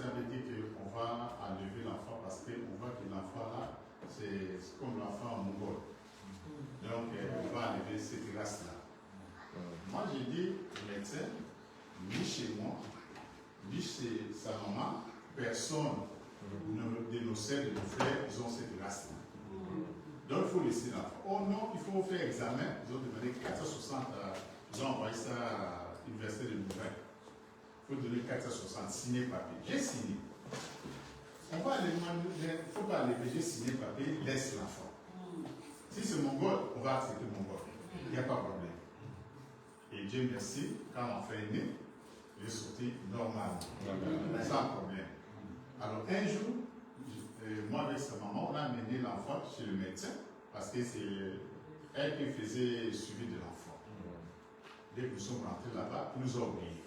médecin avait dit qu'on va enlever l'enfant parce qu'on voit que l'enfant là, c'est comme l'enfant mongol. Donc, on va enlever cette race-là. Moi, j'ai dit au médecin, ni chez moi, ni chez sa maman, personne de nos sœurs, de nos frères, ils ont cette race-là. Donc, il faut laisser l'enfant. Oh non, il faut faire examen. Ils ont demandé 460, ils ont envoyé ça à l'université de Nouvelle. Il faut donner 460, signer papier. J'ai signé. On va aller demander, il ne faut pas aller, j'ai signé papier, laisse l'enfant. Si c'est mongol, on va accepter mongol. Il n'y a pas de problème. Et Dieu merci, quand l'enfant est né, il est sorti normalement, sans problème. Alors un jour, moi avec sa maman, on a amené l'enfant chez le médecin, parce que c'est elle qui faisait le suivi de l'enfant. Dès que nous sommes rentrés là-bas, il nous a oubliés.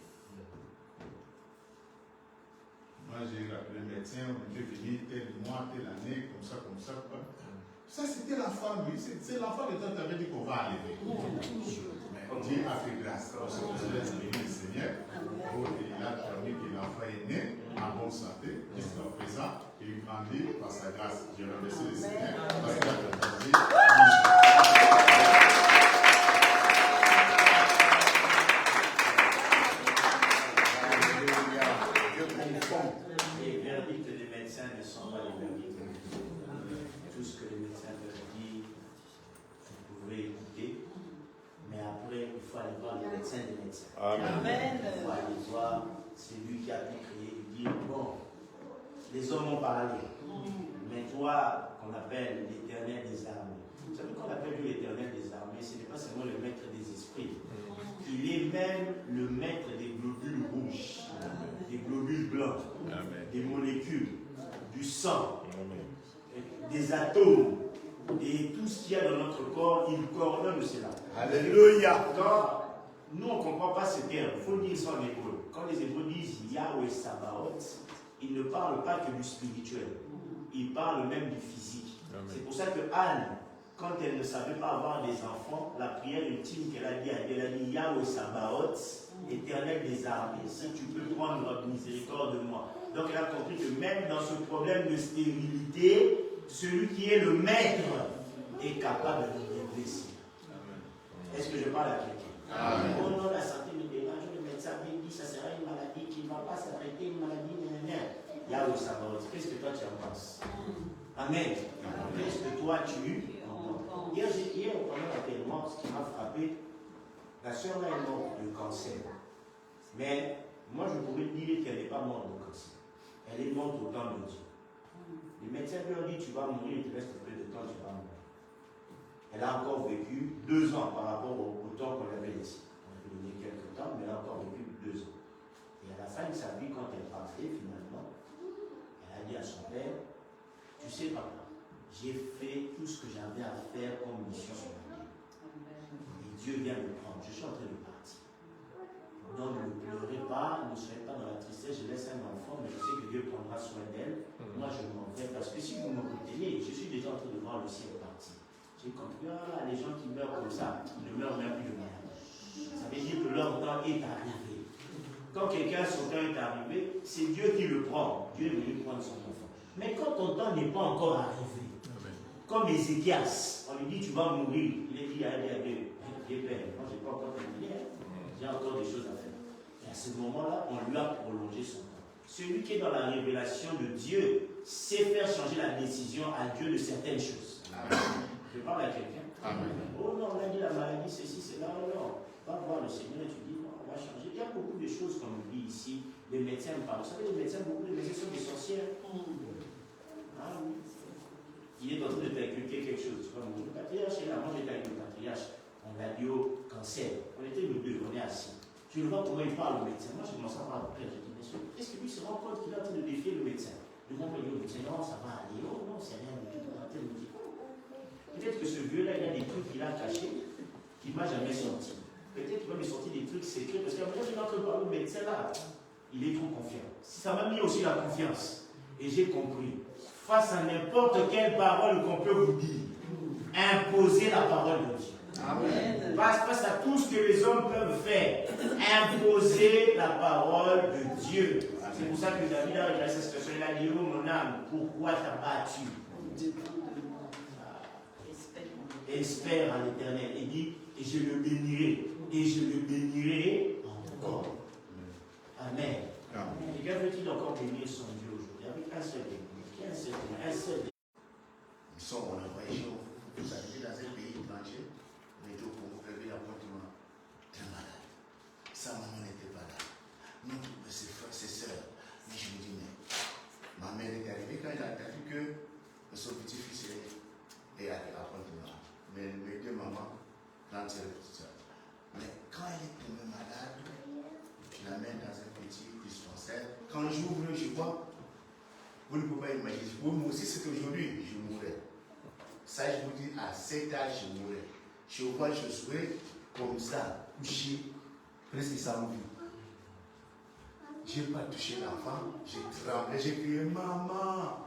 Moi, j'ai rappelé le médecin, on était venu tel mois, telle année, comme ça, comme ça. Ça, c'était l'enfant, lui. C'est l'enfant de toi qui avait dit qu'on va enlever. Mais Dieu a fait grâce. On se laisse bénir le Seigneur. Il a permis que l'enfant est né en bonne santé, jusqu'à présent, et il grandit par sa grâce. Je remercie le Seigneur parce qu'il a permis. Les verdicts des médecins ne sont pas les verdicts. Tout ce que les médecins peuvent dire, vous pouvez écouter, mais après, il faut aller voir les médecins des médecins. Amen. Il faut aller voir celui qui a pu créer et dire, bon, les hommes ont parlé, mais toi, qu'on appelle l'éternel des armées. Vous savez qu'on appelle lui l'éternel des armées, ce n'est pas seulement le maître des esprits. Il est même le maître des globules rouges, des globules blancs, des molécules, du sang, des atomes et tout ce qu'il y a dans notre corps, il coordonne cela. Alléluia. Quand nous on ne comprend pas ce terme, il faut dire ça en hébreu. Quand les Hébreux disent Yahweh Sabaoth, ils ne parlent pas que du spirituel, ils parlent même du physique. C'est pour ça que Anne, quand elle ne savait pas avoir des enfants, la prière ultime qu'elle a dit Yahweh Sabaoth, éternel des armées, si tu peux prendre miséricorde de moi. Donc elle a compris que même dans ce problème de stérilité, celui qui est le maître est capable de nous blesser. Est-ce que je parle à quelqu'un? Oh non, la santé me dérange, le médecin me dit que ça sera une maladie qui ne va pas s'arrêter, une maladie, Yahweh Sabaoth, qu'est-ce que toi tu en penses? Amen. Qu'est-ce que toi tu en penses? Hier, pendant l'enterrement, ce qui m'a frappé, la soeur là est morte de cancer. Mais moi, je pourrais dire qu'elle n'est pas morte de cancer. Elle est morte au temps de Dieu. Les médecins lui ont dit tu vas mourir, il te reste peu de temps, tu vas mourir. Elle a encore vécu 2 ans par rapport au temps qu'on avait laissé. On a donné quelques temps, mais elle a encore vécu 2 ans. Et à la fin de sa vie, quand elle partait finalement, elle a dit à son père, tu sais papa, j'ai fait tout ce que j'avais à faire comme mission sur la vie. Et Dieu vient me prendre, je suis en train de partir. Donc ne pleurez pas, ne soyez pas dans la tristesse, je laisse un enfant, mais je sais que Dieu prendra soin d'elle. Moi je m'en vais, parce que si vous me retenez, je suis déjà en train de voir le ciel partir. J'ai compris, les gens qui meurent comme ça, ils ne meurent même plus de maladie. Ça veut dire que leur temps est arrivé. Quand quelqu'un, son temps est arrivé, c'est Dieu qui le prend. Dieu est venu prendre son enfant. Mais quand ton temps n'est pas encore arrivé, comme Ézéchias, on lui dit tu vas mourir, il est dit à Dieu, Père, moi je n'ai pas encore terminé, j'ai encore des choses à faire. Et à ce moment-là, on lui a prolongé son temps. Celui qui est dans la révélation de Dieu sait faire changer la décision à Dieu de certaines choses. Amen. Je parle à quelqu'un. Oh non, on a dit la maladie, ceci, cela. Non, va voir le Seigneur et tu dis non, on va changer. Il y a beaucoup de choses, comme on dit ici. Les médecins parlent. Vous savez, les médecins, beaucoup de médecins sont des sorcières. Ah oui. Il est en train de t'inculquer quelque chose. Comme le patriarche est là. Moi, j'étais avec le patriarche. On l'a dit au cancer. On était nous deux, on est assis. Tu le vois comment il parle au médecin. Moi, je commence à parler au père. Je dis, monsieur, est-ce que lui se rend compte qu'il est en train de défier le médecin? Le gars me dit au médecin, non, ça va aller. Oh non, c'est rien du tout. Peut-être que ce vieux-là, il y a des trucs qu'il a cachés, qu'il ne m'a jamais sorti. Peut-être qu'il va me sortir des trucs secrets, parce qu'à un moment, il est en train de parler au médecin là. Il est trop confiant. Ça m'a mis aussi la confiance. Et j'ai compris. Face à n'importe quelle parole qu'on peut vous dire, imposez la parole de Dieu. Amen. Face à tout ce que les hommes peuvent faire, imposez la parole de Dieu. C'est pour ça que David a réglé cette situation. Il a dit, oh mon âme, pourquoi t'as battu? Espère en l'Éternel. Il dit, et je le bénirai. Et je le bénirai encore. Amen. Et Dieu veut-il encore bénir son Dieu aujourd'hui avec un seul béni, un seul béni. Ils sont en voyage, vous habitez dans un pays étranger, mais au Congo, vous avez l'appartement très malade. Sa maman n'était pas là. Nous, ses soeurs. Mais je me dis, mais ma mère est arrivée quand elle a entendu que son petit-fils est à l'appartement. Mais mes deux mamans, grande sœur et petite sœur. Mais quand elle est tombée malade, je la mets dans un petit dispensaire. Quand j'ouvre, je vois. Vous ne pouvez pas imaginer. Moi aussi, c'est aujourd'hui, je mourrais. Ça, je vous dis, à 7 ans, je mourrais. Je vois, je serais comme ça, couché, presque sans vie. Je n'ai pas touché l'enfant, j'ai tremblé, j'ai crié, maman,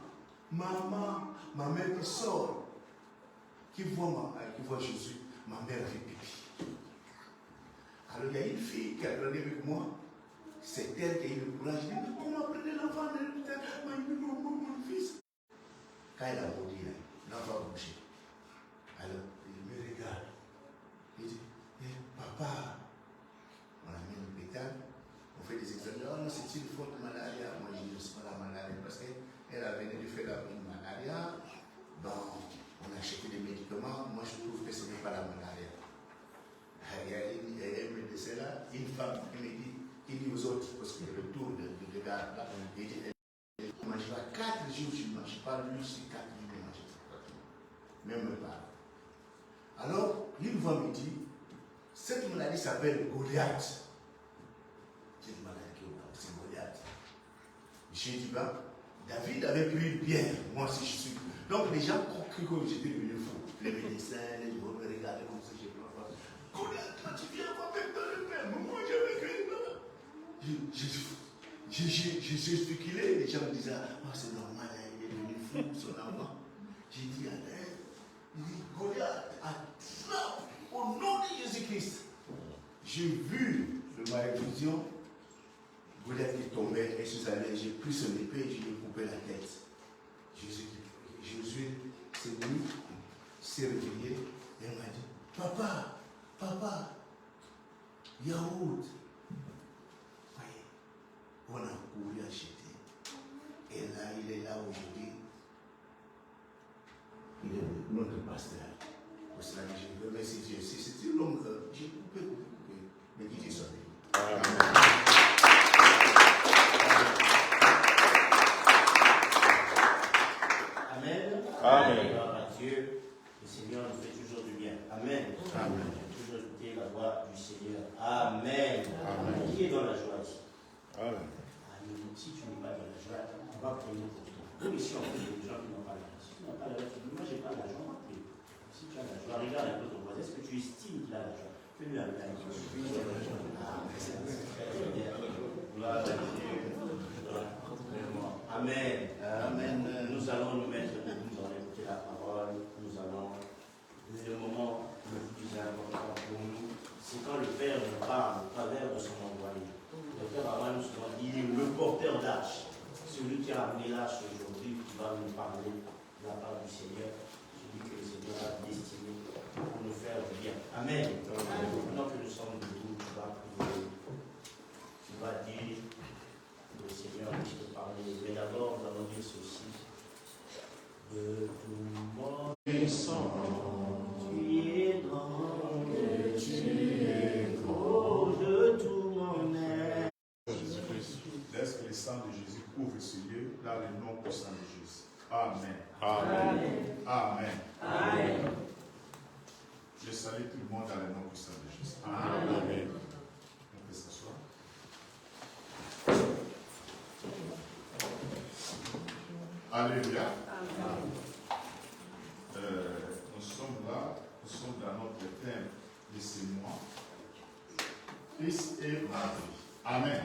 maman, ma mère qui sort, qui voit Jésus, ma mère fait pipi. Alors il y a une fille qui a grandi avec moi. C'est elle qui a eu le courage de dire, mais comment prenez l'enfant de mon fils? Quand elle a maudit, l'enfant a bouché. Alors, il me regarde. Il dit, papa, on amène l'hôpital, on fait des examens. Oh non, c'est une faute malaria. Moi, je dis, c'est pas la malaria, parce qu'elle a venu de faire la malaria. Bon, on a acheté des médicaments. Moi, je trouve que ce n'est pas la malaria. Il y a un médecin là, une femme qui me dit, il dit aux autres, parce qu'il y a le tour de garde là, il dit, elle mangera 4 jours, je ne mange pas, lui aussi 4 jours, je ne mange pas. Même pas. Alors, une fois me dit, cette maladie s'appelle Goliath. Cette maladie qui est c'est Goliath. J'ai dit, ben, David avait pris une pierre, moi aussi je suis. Donc les gens ont cru que j'étais devenu fou. Les médecins, les gens me regardaient comme ça, j'ai pris la face. Goliath, quand tu viens voir même dans le père, moi j'avais cru. J'ai gesticulé, les gens me disaient, oh, c'est normal, il est devenu fou, son enfant. J'ai dit, allez, il dit, Goliath, attrape au nom de Jésus-Christ. J'ai vu de ma vision, Goliath qui tombait, et je savais, j'ai pris son épée et je lui ai coupé la tête. Jésus s'est venu, s'est réveillé, et m'a dit, papa, yaourt. On a couru acheter. Et là, il est là aujourd'hui. Il est notre pasteur. Pour cela, je veux remercier Dieu. Si c'est une longue, j'ai coupé. Mais qui dit ça? Amen. Amen. Gloire à Dieu. Le Seigneur nous fait toujours du bien. Amen. Amen. Toujours écouter la voix du Seigneur. Amen. Amen. Qui est dans la joie ici? Amen. Si tu n'es pas dans la joie, on va prier pour toi. Comme ici, on fait des gens qui n'ont pas l'argent. Si tu n'as pas l'argent, tu dis, moi, je n'ai pas l'argent, on va prier. Si tu as la joie, regarde un peu ton voisin. Est-ce que tu estimes qu'il a la joie? Fais-lui un peu. Gloire à Dieu. Amen. Amen. Nous allons nous mettre debout, nous allons écouter la parole. Nous allons. Le moment le plus important pour nous, c'est quand le Père nous parle au travers de son envoyé. Le Père Abraham nous souvent dit, le porteur d'arche, celui qui a amené l'arche aujourd'hui, qui va nous parler de la part du Seigneur, celui que le Seigneur a destiné pour nous faire du bien. Amen. Maintenant que nous sommes debout, tu vas prier, tu vas dire que le Seigneur puisse te parler. Mais d'abord, nous allons dire ceci. De tout mon sang, tu es grand, tu es beau, de tout mon être. Laisse que le sang de Jésus couvre ce lieu dans le nom puissant de Jésus. Amen. Amen. Amen. Amen. Je salue tout le monde dans le nom puissant de Jésus. Amen. On peut s'asseoir. Alléluia. Nous sommes là, nous sommes dans notre thème de ce mois. Fils et Marie. Amen.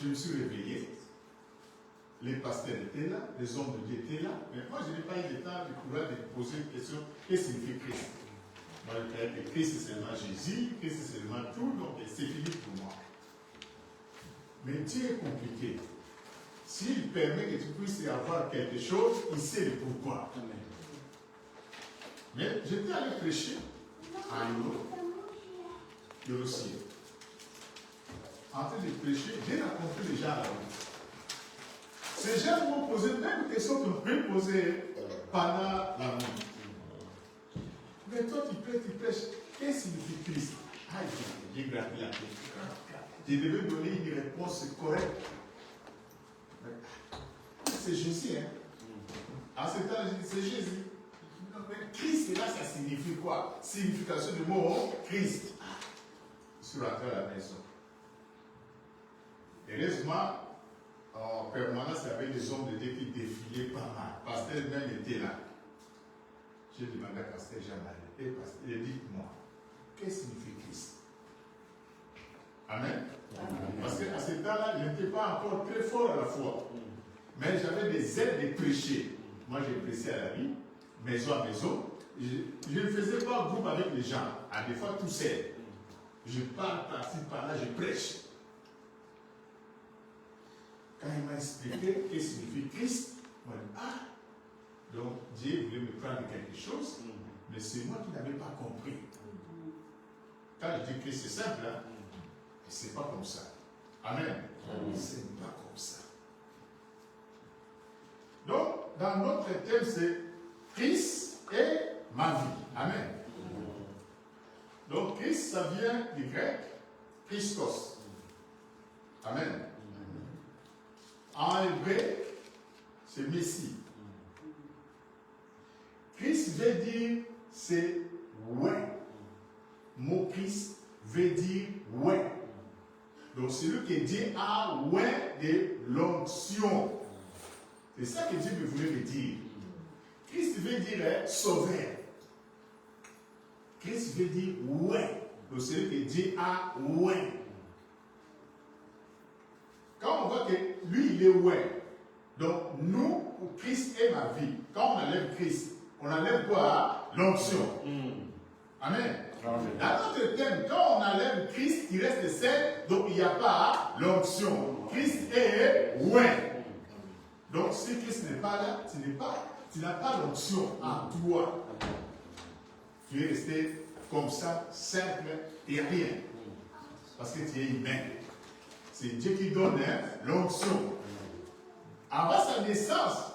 Je me suis réveillé, les pasteurs étaient là, les hommes de Dieu étaient là, mais moi je n'ai pas eu le temps de pouvoir poser une question. Qu'est-ce que signifie Christ? Moi je dire que Christ c'est seulement Jésus, Christ c'est seulement tout, donc c'est fini pour moi. Mais Dieu est compliqué. S'il permet que tu puisses avoir quelque chose, il sait le pourquoi. Mais j'étais allé prêcher à Ilo, aussi. En train de prêcher, j'ai rencontré les gens à la route. Ces gens m'ont posé même des questions qu'on peut poser pendant la nuit. Mais toi, tu prêches. Qu'est-ce que signifie Christ? Ah, j'ai gratté la tête. Je devais donner une réponse correcte. C'est Jésus, hein? En ce temps, j'ai dit, c'est Jésus. Mais Christ, là, ça signifie quoi? Signification du mot Christ. Je suis rentré à la maison. Heureusement, en permanence, il y avait des hommes de Dieu qui défilaient pas mal. Pasteur même était là. J'ai demandé à Pasteur Jean-Marie, il a dit, moi, qu'est-ce que signifie Christ? Amen. Parce qu'à ce temps-là, il n'était pas encore très fort à la foi. Mais j'avais des aides de prêcher. Moi, j'ai prêché à la vie, maison à maison. Je ne faisais pas groupe avec les gens. À des fois, tout seul. Je parle par-ci, par-là, je prêche. Quand il m'a expliqué ce que signifie Christ, il m'a dit, ah, donc Dieu voulait me prendre quelque chose, mais c'est moi qui n'avais pas compris. Quand je dis Christ, c'est simple, hein? C'est pas comme ça. Amen. C'est pas comme ça. Donc, dans notre thème, c'est Christ et ma vie. Amen. Donc, Christ, ça vient du grec Christos. Amen. En hébreu, c'est Messie. Christ veut dire, c'est ouais. Mot Christ veut dire ouais. Donc, celui qui dit ah ouais de l'onction. C'est ça que Dieu voulait me dire. Christ veut dire sauveur. Christ veut dire ouais. Donc, celui qui dit ah ouais. Quand on voit que lui, il est ouais. Donc, nous, Christ est ma vie. Quand on enlève Christ, on enlève quoi? L'onction. Amen. Dans notre thème, quand on enlève Christ, il reste seul, donc il n'y a pas l'onction. Christ est ouais. Donc, si Christ n'est pas là, tu n'as pas l'onction en toi. Tu es resté comme ça, simple et rien. Parce que tu es humain. C'est Dieu qui donne l'onction. Avant sa naissance,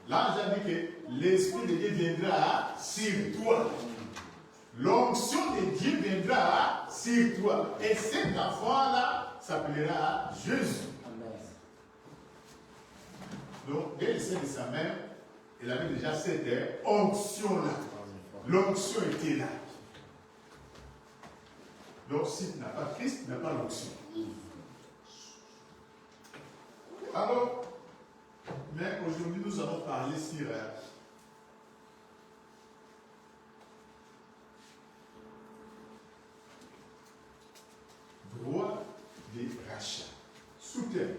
l'ange a dit que l'Esprit de Dieu viendra sur toi. L'onction de Dieu viendra sur toi. Et cet enfant-là s'appellera Jésus. Donc, dès le sein de sa mère, il avait déjà cette onction-là. L'onction était là. Donc, si tu n'as pas Christ, tu n'as pas l'onction. Alors, mais aujourd'hui, nous allons parler sur droit des rachats. Sous-thème.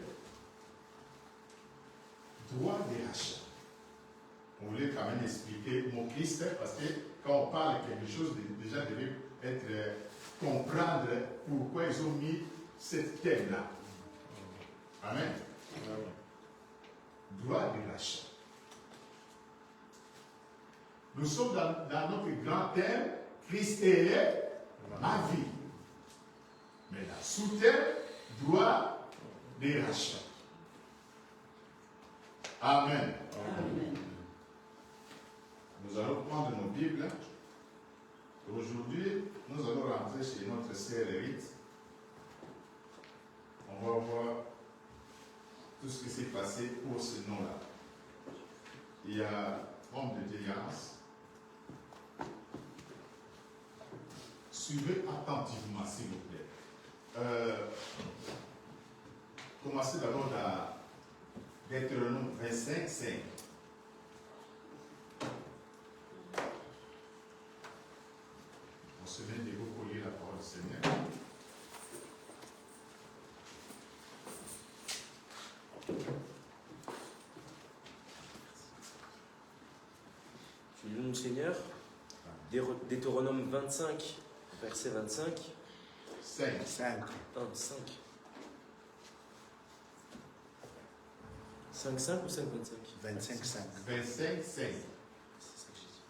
Droit des rachats. On voulait quand même expliquer mon Christ, parce que quand on parle de quelque chose, les gens devaient comprendre pourquoi ils ont mis ce thème-là. Amen. Droit des rachats. Nous sommes dans notre grand thème, Christ est ma vie. Mais la sous-thème, droit des rachats. Amen. Amen. Nous allons prendre nos Bibles. Aujourd'hui, nous allons rentrer chez notre sœur Hérite. On va voir tout ce qui s'est passé pour ce nom-là. Il y a homme de déliance. Suivez attentivement, s'il vous plaît. Commencez d'abord dans Deutéronome 25, 5. On se met de vous lire la parole du Seigneur. Tu lis le Seigneur. Deutéronome 25, verset 25. 5. 5. 5. 5 ou 5, 25 25, 5. 25, 5. C'est ça que j'ai dit.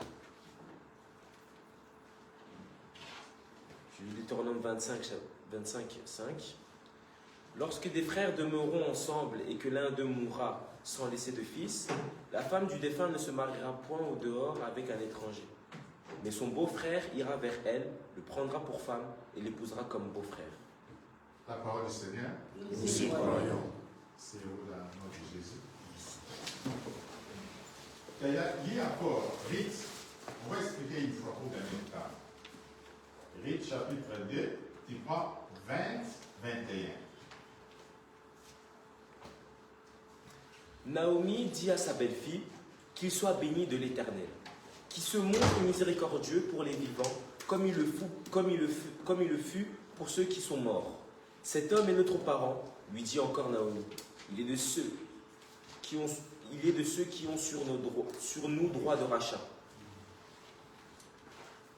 Je lis Deutéronome 25, 5. Lorsque des frères demeureront ensemble et que l'un d'eux mourra sans laisser de fils, la femme du défunt ne se mariera point au dehors avec un étranger. Mais son beau-frère ira vers elle, le prendra pour femme et l'épousera comme beau-frère. La parole du Seigneur, Nous aussi croyons. c'est au nom de Jésus. Et il y a encore Rite. On va expliquer une fois pour gagner le temps. Rite chapitre 2, tu prends 20, 21. Naomi dit à sa belle-fille qu'il soit béni de l'Éternel, qui se montre miséricordieux pour les vivants, comme il le fut pour ceux qui sont morts. Cet homme est notre parent, lui dit encore Naomi. Il est de ceux qui ont sur nous droit de rachat.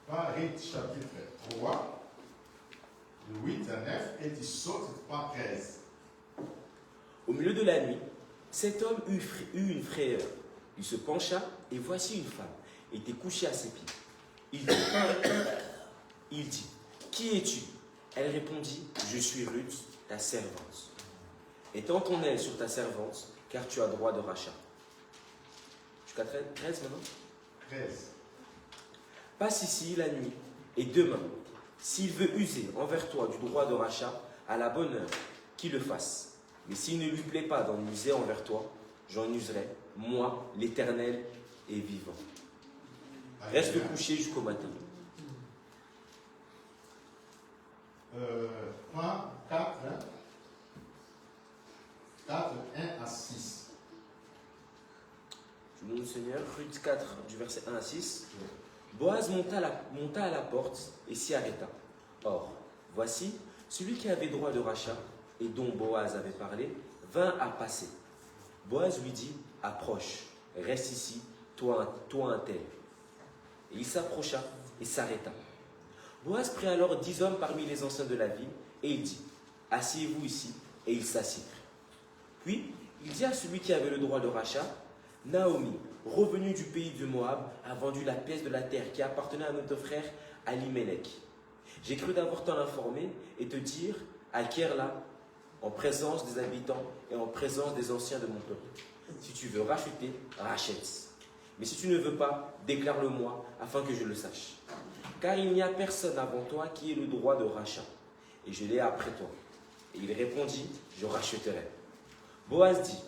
Rite chapitre 3, de 8 à 9, et tu sautes par 13. Au milieu de la nuit, cet homme eut une frayeur. Il se pencha, et voici une femme était couchée à ses pieds. Il dit, qui es-tu? Elle répondit, je suis Ruth, ta servante. Étends ton aile sur ta servante, car tu as droit de rachat. Jusqu'à 13 maintenant? 13. Passe ici la nuit, et demain, s'il veut user envers toi du droit de rachat, à la bonne heure, qu'il le fasse. Mais s'il ne lui plaît pas d'en user envers toi, j'en userai, moi, l'Éternel, est vivant. Reste couché jusqu'au matin. 4, 1 à 6. Je vous demande, Seigneur, Ruth 4, du verset 1 à 6. Boaz monta à la porte et s'y arrêta. Or, voici, celui qui avait droit de rachat et dont Boaz avait parlé, vint à passer. Boaz lui dit, approche, reste ici, toi un tel. Et il s'approcha et s'arrêta. Boaz prit alors 10 hommes parmi les anciens de la ville, et il dit, asseyez-vous ici, et ils s'assirent. Puis, il dit à celui qui avait le droit de rachat, Naomi, revenue du pays de Moab, a vendu la pièce de la terre qui appartenait à notre frère Alimelech. J'ai cru d'abord t'en informer et te dire, acquiers-la en présence des habitants et en présence des anciens de mon peuple. Si tu veux racheter, rachète. Mais si tu ne veux pas, déclare-le-moi afin que je le sache. Car il n'y a personne avant toi qui ait le droit de rachat, et je l'ai après toi. Et il répondit, je racheterai. Boaz dit,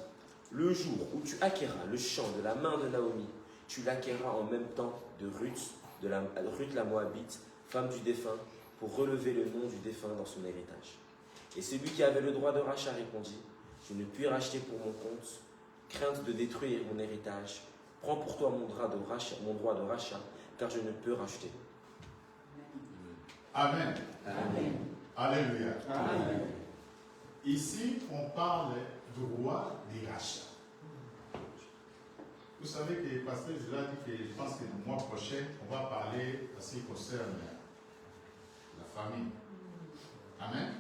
le jour où tu acquerras le champ de la main de Naomi, tu l'acquerras en même temps de Ruth la Moabite, femme du défunt, pour relever le nom du défunt dans son héritage. Et celui qui avait le droit de rachat répondit, je ne puis racheter pour mon compte, crainte de détruire mon héritage. Prends pour toi mon droit de rachat, car je ne peux racheter. Amen. Amen. Alléluia. Amen. Ici, on parle du droit des rachats. Vous savez que le pasteur Gérard dit que je pense que le mois prochain, on va parler de ce qui concerne la famille. Amen.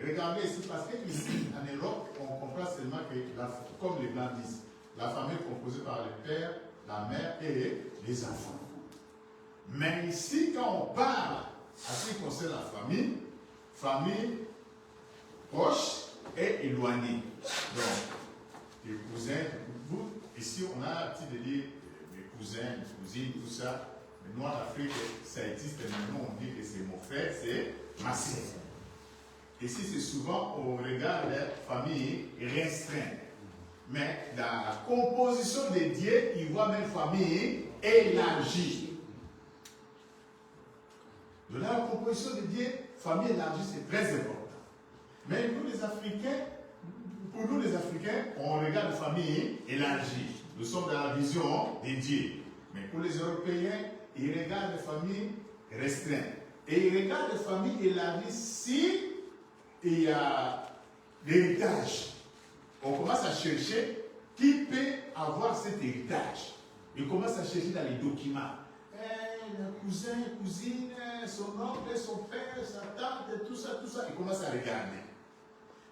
Regardez ici, parce que ici, en Europe, on comprend seulement que, comme les Blancs disent, la famille est composée par le père, la mère et les enfants. Mais ici, quand on parle à ce qui concerne la famille proche et éloignée. Donc, les cousins, vous, ici, on a l'habitude de dire mes cousins, mes cousines, tout ça. Mais nous, en Afrique, ça existe, mais nous, on dit que c'est mon frère, c'est ma sœur. Ici, c'est souvent, on regarde la famille restreinte. Mais dans la composition de Dieu, il voit même famille élargie. Dans la composition de Dieu, famille élargie, c'est très important. Mais nous, les Africains, pour nous, les Africains, on regarde la famille élargie. Nous sommes dans la vision de Dieu. Mais pour les Européens, ils regardent la famille restreinte. Et ils regardent la famille élargie si il y a l'héritage. On commence à chercher qui peut avoir cet héritage. On commence à chercher dans les documents. il a un cousin, une cousine, son oncle, son père, sa tante, tout ça. Il commence à regarder.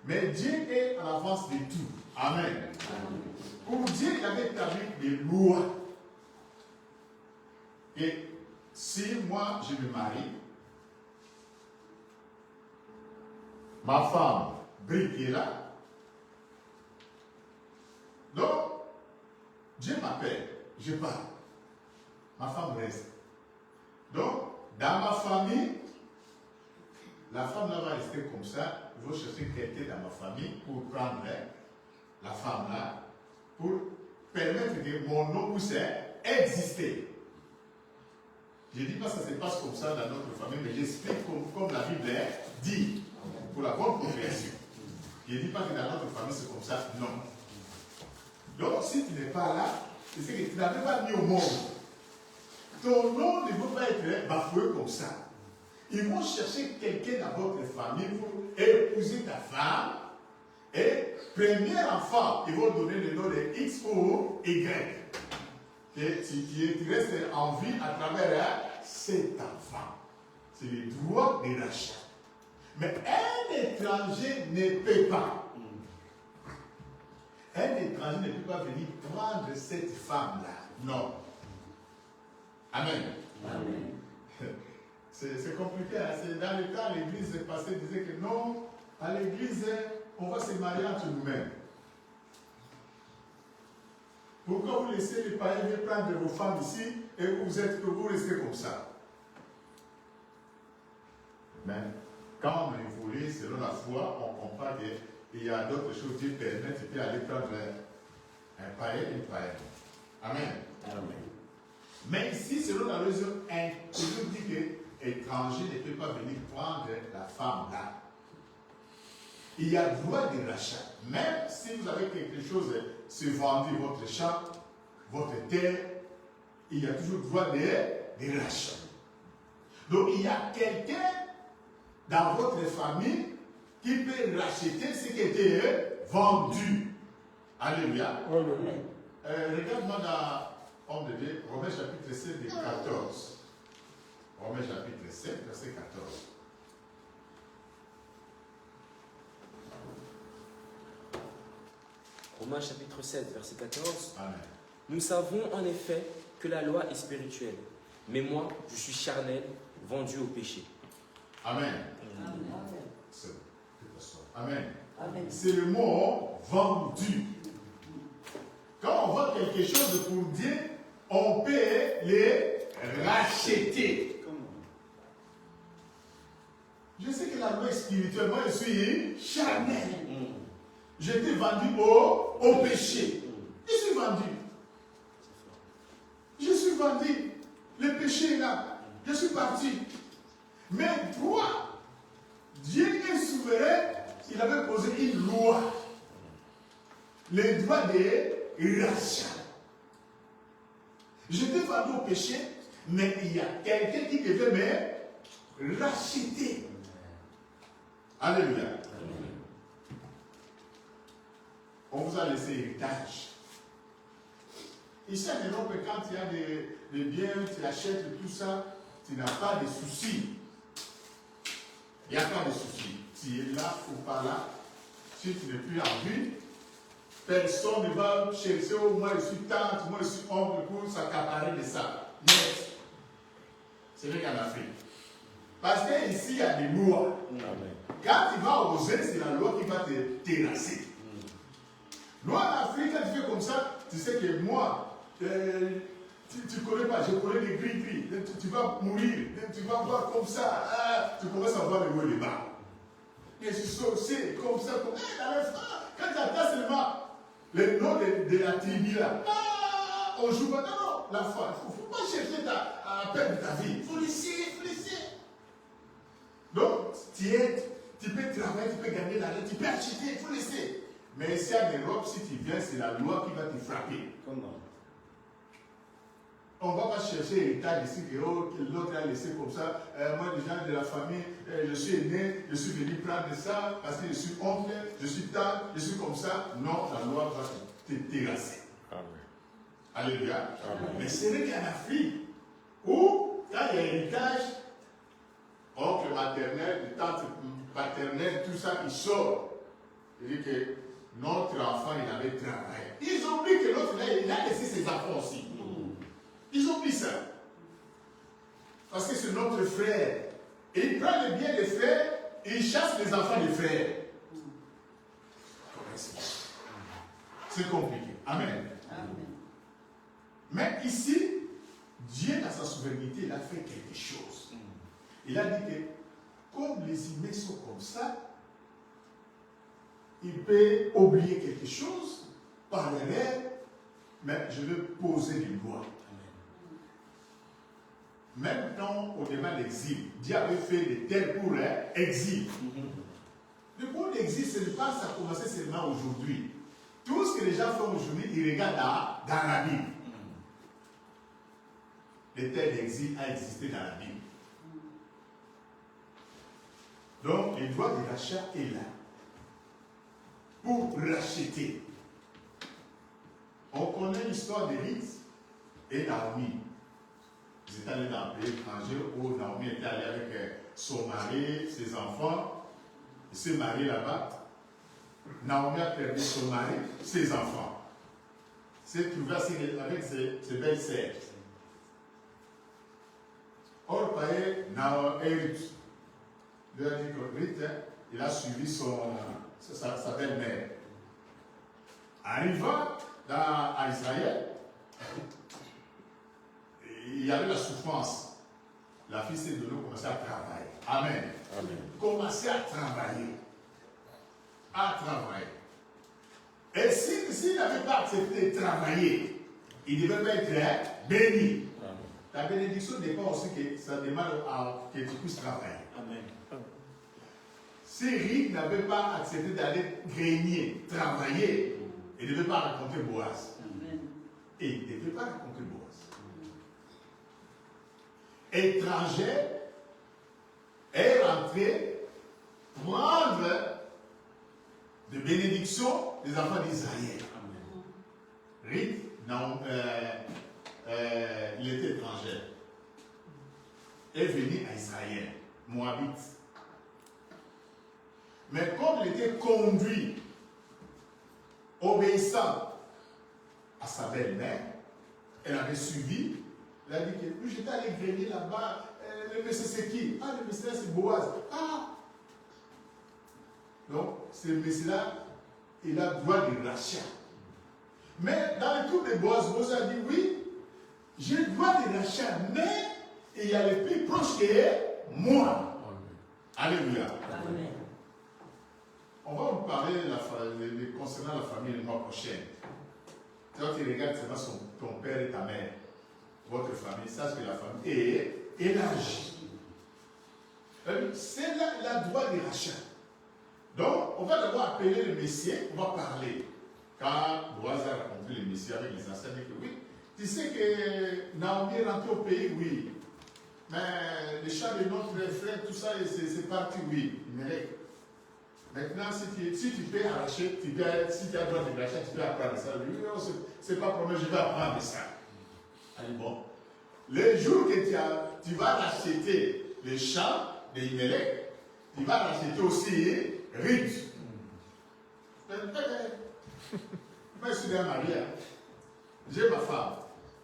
Mais Dieu est à l'avance de tout. Amen. Pour Dieu, il avait établi des lois. Et si moi, je me marie, ma femme, Brick, est là. Donc, Dieu m'appelle, je pars. Ma femme reste. Donc, dans ma famille, la femme là va rester comme ça. Il faut chercher quelqu'un dans ma famille pour prendre la femme là, pour permettre que mon nom puisse exister. Je ne dis pas que ça se passe comme ça dans notre famille, mais j'explique comme la Bible dit, pour la bonne compréhension. Je ne dis pas que dans notre famille c'est comme ça, non. Donc si tu n'es pas là, c'est que tu n'avais pas mis au monde. Ton nom ne peut pas être bafoué comme ça. Ils vont chercher quelqu'un dans votre famille pour épouser ta femme. Et premier enfant, ils vont donner le nom de X ou Y. Et tu restes en vie à travers cet enfant. C'est le droit de rachat. Mais un étranger ne peut pas. Un étranger ne peut pas venir prendre cette femme-là. Non. Amen. Amen. C'est compliqué. Hein? Dans le temps, l'église passée disait que non, à l'église, on va se marier entre nous-mêmes. Pourquoi vous laissez les païens venir prendre vos femmes ici et vous restez comme ça? Mais quand on évolue selon la foi, on comprend qu'il y a d'autres choses qui permettent d'aller prendre un païen et une païenne. Amen. Amen. Mais ici, selon la religion, on nous dit que l'étranger ne peut pas venir prendre la femme là. Il y a droit de rachat. Même si vous avez quelque chose, se vendu votre champ, votre terre, il y a toujours droit de rachat. Donc il y a quelqu'un dans votre famille qui peut racheter ce qui était vendu. Alléluia. Regarde-moi dans Homme de Dieu, Romains chapitre 7, 14. Romains chapitre 7, verset 14. Romains chapitre 7, verset 14. Amen. Nous savons en effet que la loi est spirituelle, mais moi, je suis charnel, vendu au péché. Amen. Amen. Amen. C'est le mot vendu. Quand on vend quelque chose pour Dieu, on peut les racheter. Je sais que la loi est spirituelle, moi je suis charnel. J'ai été vendu au péché. Je suis vendu. Je suis vendu. Le péché est là. Je suis parti. Mais toi, Dieu est souverain. Il avait posé une loi. Le droit de rachat. J'étais vendu au péché, mais il y a quelqu'un qui devait me racheter. Alléluia. On vous a laissé héritage. Ici en Europe, quand il y a des biens, tu achètes tout ça, tu n'as pas de soucis. Il n'y a pas de soucis. Tu es là ou pas là. Si tu n'es plus en vie, personne ne va chercher, oh, moi je suis tante, moi je suis oncle pour s'accaparer de ça. Mais c'est vrai qu'en Afrique. Parce qu'ici, il y a des lois. Amen. Quand tu vas oser, c'est la loi qui va te terrasser. Nous, en Afrique, quand tu fais comme ça, tu sais que moi, tu ne connais pas, je connais des gris-gris. Tu vas mourir, tu vas voir comme ça, tu commences à voir le haut et le bas. Et je suis sorcier, comme ça, comme ça. Quand tu attends seulement le nom de la tribu là, on joue pas. Non, la foi, il ne faut pas chercher à perdre ta vie. Il faut laisser, Donc, tu peux travailler, tu peux gagner l'argent, tu peux acheter, il faut laisser. Mais ici en Europe, si tu viens, c'est la loi qui va te frapper. Comment? On ne va pas chercher l'héritage ici que l'autre a laissé comme ça. Moi, les gens de la famille, je suis né, je suis venu prendre ça parce que je suis oncle, je suis tante, je suis comme ça. Non, la loi va te terrasser. Amen. Alléluia. Amen. Mais c'est vrai qu'en Afrique, où quand quand il y a héritage, oncle maternel, tante paternelle, tout ça, il sort. Il dit que notre enfant, il avait travaillé. Ils oublient que l'autre, il a laissé ses enfants aussi. Ils oublient ça. Parce que c'est notre frère. Et il prend le bien des frères et il chasse les enfants des frères. C'est compliqué. Amen. Mais ici, Dieu, dans sa souveraineté, il a fait quelque chose. Il a dit que, comme les humains sont comme ça, il peut oublier quelque chose par l'erreur, mais je vais poser des lois. Même quand on demande l'exil, Dieu avait fait des terres pour l'exil. Le point d'exil, ce n'est pas ça a commencé seulement aujourd'hui. Tout ce que les gens font aujourd'hui, ils regardent dans la Bible. Le terre d'exil a existé dans la Bible. Donc, le droit de rachat est là. Pour racheter. On connaît l'histoire d'Élise et Naomi. Ils étaient allés dans un pays étranger où Naomi était allée avec son mari, ses enfants. Il s'est marié là-bas. Naomi a perdu son mari, ses enfants. Il s'est trouvé avec ses belles sœurs. Or, Ruth lui a dit que Ruth, il a suivi sa belle-mère. Arrivant à Israël, il y avait la souffrance. La fille s'est donnée, commençait à travailler. Amen. Amen. Commencer à travailler. Et s'il n'avait pas accepté de travailler, il ne devait pas être béni. Amen. La bénédiction dépend aussi que ça demande que tu puisses travailler. Amen. Si Rick n'avait pas accepté d'aller grenier, travailler, il ne devait pas rencontrer Boaz. Et il ne devait pas rencontrer Boaz. Étranger est rentré prendre de bénédiction des enfants d'Israël. Rick, il était étranger. Est venu à Israël, Moabite. Mais comme il était conduit, obéissant à sa belle-mère, elle avait suivi, elle a dit que oui, j'étais allé grenier là-bas, le monsieur c'est qui? Ah, le monsieur c'est Boaz. Ah! Donc, ce monsieur-là, il a droit de rachat. Mais dans le tour de Boaz, Boaz a dit oui, j'ai droit de rachat, mais il y a le plus proche que moi. Alléluia. Amen. On va vous parler concernant la famille le mois prochain. Quand tu regardes seulement ton père et ta mère, votre famille, sache que la famille est élargie. C'est la droit de rachat. Donc, on va d'abord appeler le Messie, on va parler. Quand Boaz a rencontré le Messie avec les anciens, il dit que oui, tu sais que Naomi est rentrée au pays, oui. Mais les chats de notre frère, tout ça, c'est parti, oui. Mais maintenant, si tu peux arracher, si tu as le droit de racheter, tu peux apprendre ça. Lui, non, c'est pas problème, je vais apprendre ça. Allez, bon. Le jour que tu vas racheter les champs de Imelec, tu vas racheter aussi Ruth. Moi, je suis bien marié. J'ai ma femme,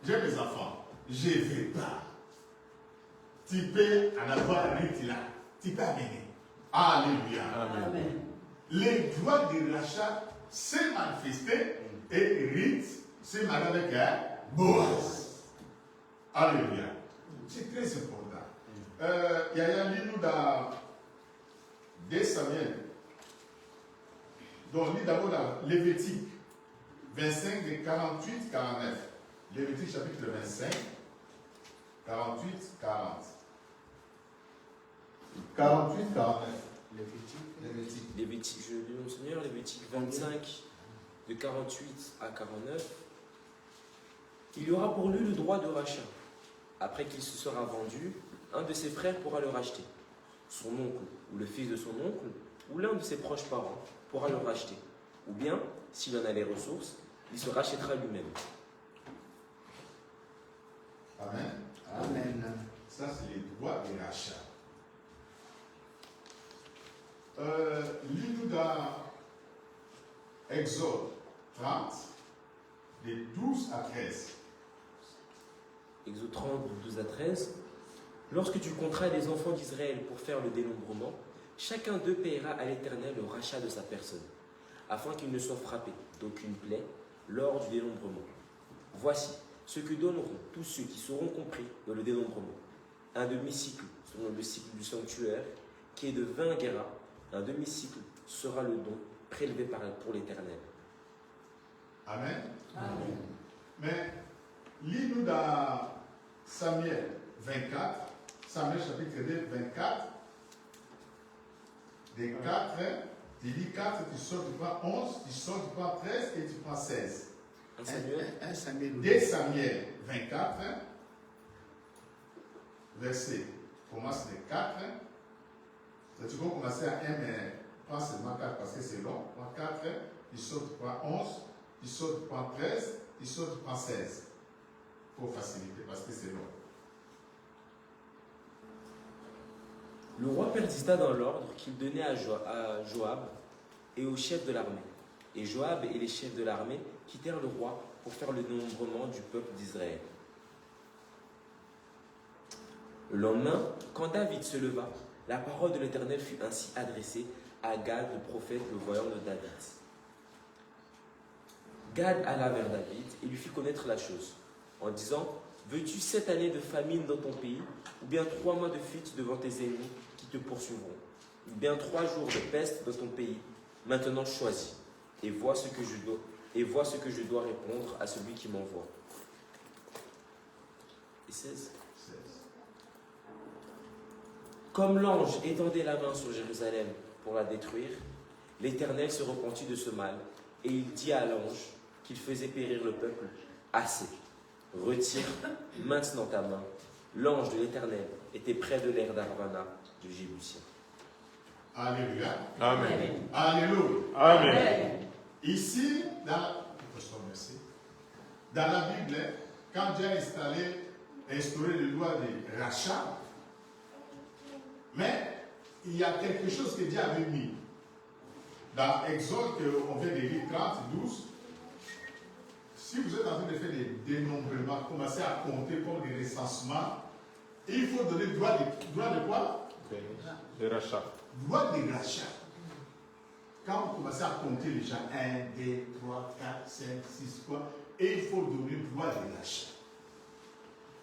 j'ai mes enfants. Je ne vais pas. Tu peux en avoir Ruth là. Tu peux amener. Alléluia. Amen. Les droits de rachat s'est manifesté et Ruth s'est mariée avec Boaz. Alléluia. C'est très important. Il y a un livre dans 2 Samuel. Donc, on lit d'abord dans Lévitique 25, de 48-49. Lévitique chapitre 25, 48, 40. 48, 49. Lévitique, je lis mon Seigneur, Lévitique 25, de 48 à 49. Il y aura pour lui le droit de rachat. Après qu'il se sera vendu, un de ses frères pourra le racheter. Son oncle, ou le fils de son oncle, ou l'un de ses proches parents pourra le racheter. Ou bien, s'il en a les ressources, il se rachètera lui-même. Amen. Amen. Ça, c'est les droits de rachat. Lis-nous dans Exode 30, de 12 à 13. Exode 30, 12 à 13. Lorsque tu compteras les enfants d'Israël pour faire le dénombrement, chacun d'eux paiera à l'Éternel le rachat de sa personne, afin qu'il ne soit frappé d'aucune plaie lors du dénombrement. Voici ce que donneront tous ceux qui seront compris dans le dénombrement. Un demi-cycle selon le cycle du sanctuaire, qui est de 20 guéras. Un demi-cycle sera le don prélevé pour l'Éternel. Amen. Amen. Mais lis-nous dans Samuel 24, Samuel chapitre 2, 24, des 4, tu lis 4, tu sors du point 11, tu sors du point 13 et tu prends 16. 1 Samuel. 2 Samuel 24, verset, commence les 4. Tu peux commencer à 1, mais prends seulement 4 parce que c'est long. Point 4, tu sors du point 11, tu sors du point 13, tu sors du point 16. Pour faciliter parce que c'est long. Le roi persista dans l'ordre qu'il donnait à Joab et aux chefs de l'armée. Et Joab et les chefs de l'armée quittèrent le roi pour faire le dénombrement du peuple d'Israël. Le lendemain, quand David se leva, la parole de l'Éternel fut ainsi adressée à Gad, le prophète, le voyant de David. Gad alla vers David et lui fit connaître la chose, en disant: veux-tu 7 années de famine dans ton pays, ou bien 3 mois de fuite devant tes ennemis qui te poursuivront, ou bien 3 jours de peste dans ton pays? Maintenant choisis, et vois ce que je dois répondre à celui qui m'envoie. Et 16. Comme l'ange étendait la main sur Jérusalem pour la détruire, l'Éternel se repentit de ce mal, et il dit à l'ange qu'il faisait périr le peuple: assez, retire maintenant ta main. L'ange de l'Éternel était près de l'aire d'Arvana du Jébusien. Alléluia. Amen. Alléluia. Amen. Ici, dans la Bible, quand Dieu a instauré le droit de rachat, mais il y a quelque chose que Dieu avait mis. Dans Exode, on vient de lire 30, 12, si vous êtes en train de faire des dénombrements, commencez à compter comme des recensements, il faut donner droit de quoi? De rachat. Droit de rachat. Quand vous commencez à compter les gens, 1, 2, 3, 4, 5, 6, quoi, et il faut donner droit de rachat.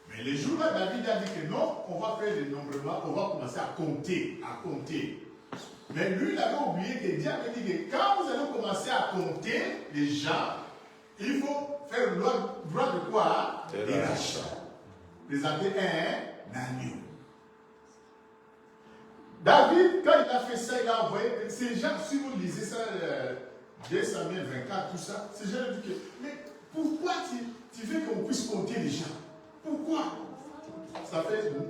Mais le jour-là, David a dit que non, on va faire le dénombrement, on va commencer à compter, Mais lui, il avait oublié que Dieu avait dit que quand vous allez commencer à compter les gens, il faut faire le droit de quoi? De rachat. Présenter un agneau. David, quand il a fait ça, il a envoyé. Ces gens, si vous lisez ça, 2 Samuel 24, tout ça, ces gens disent que, mais pourquoi tu veux qu'on puisse compter les gens? Pourquoi?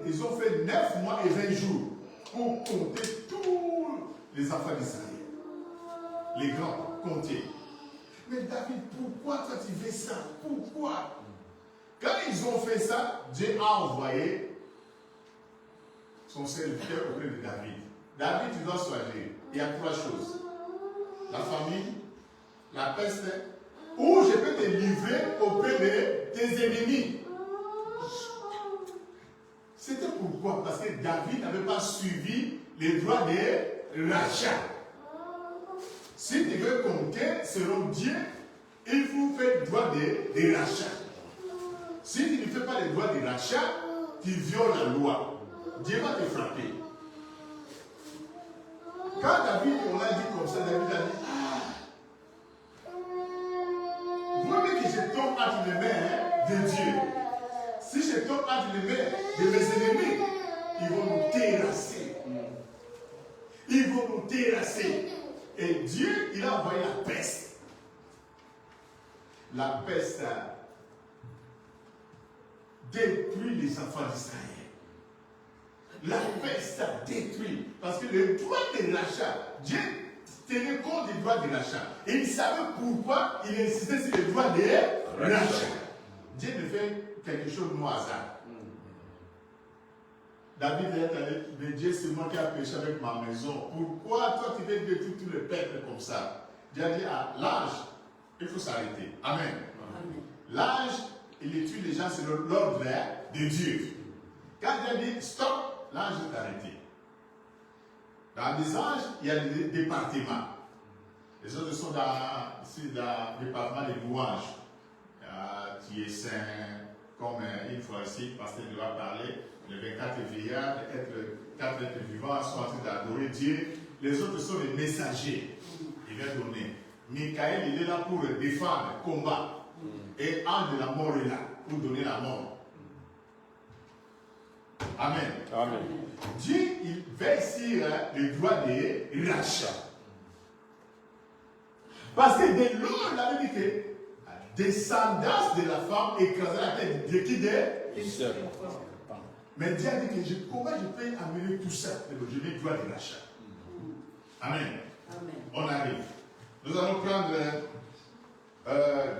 Ils ont fait 9 mois et 20 jours pour compter tous les enfants d'Israël. Les grands, compter. Mais David, pourquoi toi tu fais ça? Pourquoi? Quand ils ont fait ça, Dieu a envoyé son serviteur auprès de David. David, tu dois choisir. Il y a 3 choses. La famille, la peste, ou je peux te livrer auprès de tes ennemis. C'était pourquoi? Parce que David n'avait pas suivi les droits de rachat. Si tu veux compter selon Dieu, il faut faire le droit de rachat. Si tu ne fais pas les droits de rachat, tu violes la loi. Dieu va te frapper. Quand David, on l'a dit comme ça, David a dit, vous voyez que je tombe entre les mains de Dieu. Si je tombe entre les mains de mes ennemis, ils vont nous terrasser. Ils vont nous terrasser. Et Dieu, il a envoyé la peste. La peste a détruit les enfants d'Israël. La peste a détruit. Parce que le droit de rachat, Dieu tenait compte du droit de rachat. Et il savait pourquoi il insistait sur le droit de rachat. Dieu ne fait quelque chose au hasard. David est allé, mais Dieu, c'est moi qui ai péché avec ma maison. Pourquoi toi tu veux détruire tout le peuple comme ça? Dieu a dit, ah, l'âge, il faut s'arrêter. Amen. L'âge, il tue les gens selon l'ordre de Dieu. Quand Dieu a dit stop, l'âge est arrêté. Dans les anges, il y a des départements. Les autres sont ici dans le département des louanges. Tu es saint, comme une fois ici, parce qu'il doit parler. Les 24 vieillards, les 4 êtres vivants sont en train d'adorer Dieu. Les autres sont les messagers. Il va donner. Michael, il est là pour défendre, combattre. Et ange de la mort est là pour donner la mort. Amen. Amen. Dieu, il veille sur le droit de rachat. Parce que de l'eau, la Bible dit que la descendance de la femme écrasera la tête de qui? Mais Dieu a dit que comment je peux amener tout ça? Je vais droit de rachat. Amen. Amen. On arrive. Nous allons prendre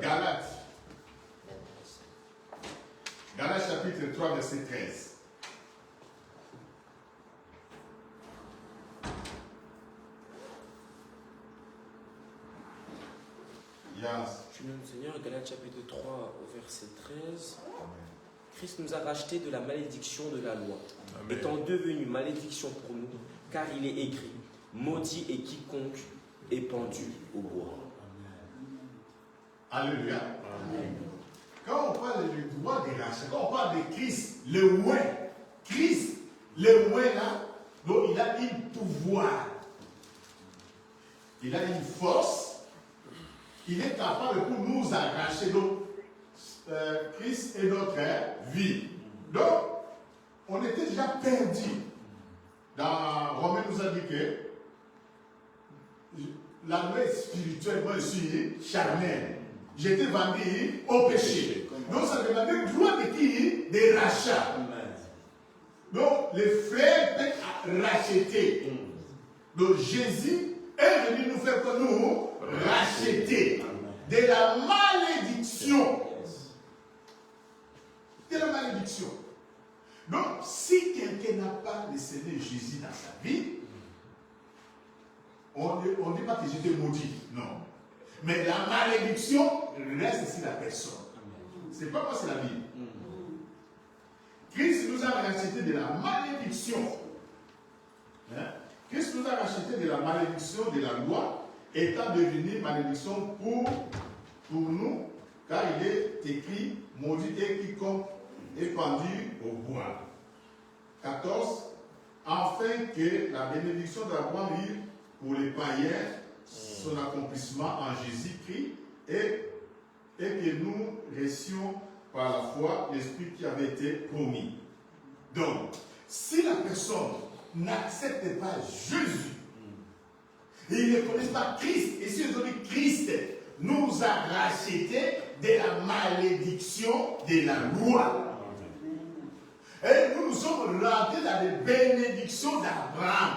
Galates. Galates chapitre 3, verset 13. Yes. Tu nous, Seigneur, Galates chapitre 3, au verset 13. Christ nous a rachetés de la malédiction de la loi, Amen. étant devenu malédiction pour nous, car il est écrit, maudit est quiconque est pendu au bois. Alléluia. Amen. Quand on parle du droit des rachats, quand on parle de Christ, le ouin, Christ, le ouin là, donc il a un pouvoir, il a une force, il est capable pour nous arracher. Donc, Christ est notre vie. Donc, on était déjà perdu. Dans Romains nous a dit que la loi spirituelle, moi je suis charnel. J'étais vendu au péché. Donc ça demandait le droit de qui? Des rachats. Donc les frères peuvent racheter. Donc Jésus est venu nous faire que nous racheter de la malédiction. De la malédiction. Donc si quelqu'un n'a pas le Seigneur Jésus dans sa vie, on ne dit pas que j'étais maudit. Non. Mais la malédiction reste sur la personne. C'est pas moi, c'est la Bible. Christ nous a racheté de la malédiction. Hein? Christ nous a racheté de la malédiction de la loi, étant devenu malédiction pour nous, car il est écrit, maudit est quiconque est pendu au bois. 14. Afin que la bénédiction d'Abraham pour les païens son accomplissement en Jésus-Christ et que nous reçions par la foi l'Esprit qui avait été promis. Donc, si la personne n'accepte pas Jésus, et il ne connaît pas Christ, et si aujourd'hui Christ nous a rachetés de la malédiction de la loi, et nous nous sommes rentrés dans les bénédictions d'Abraham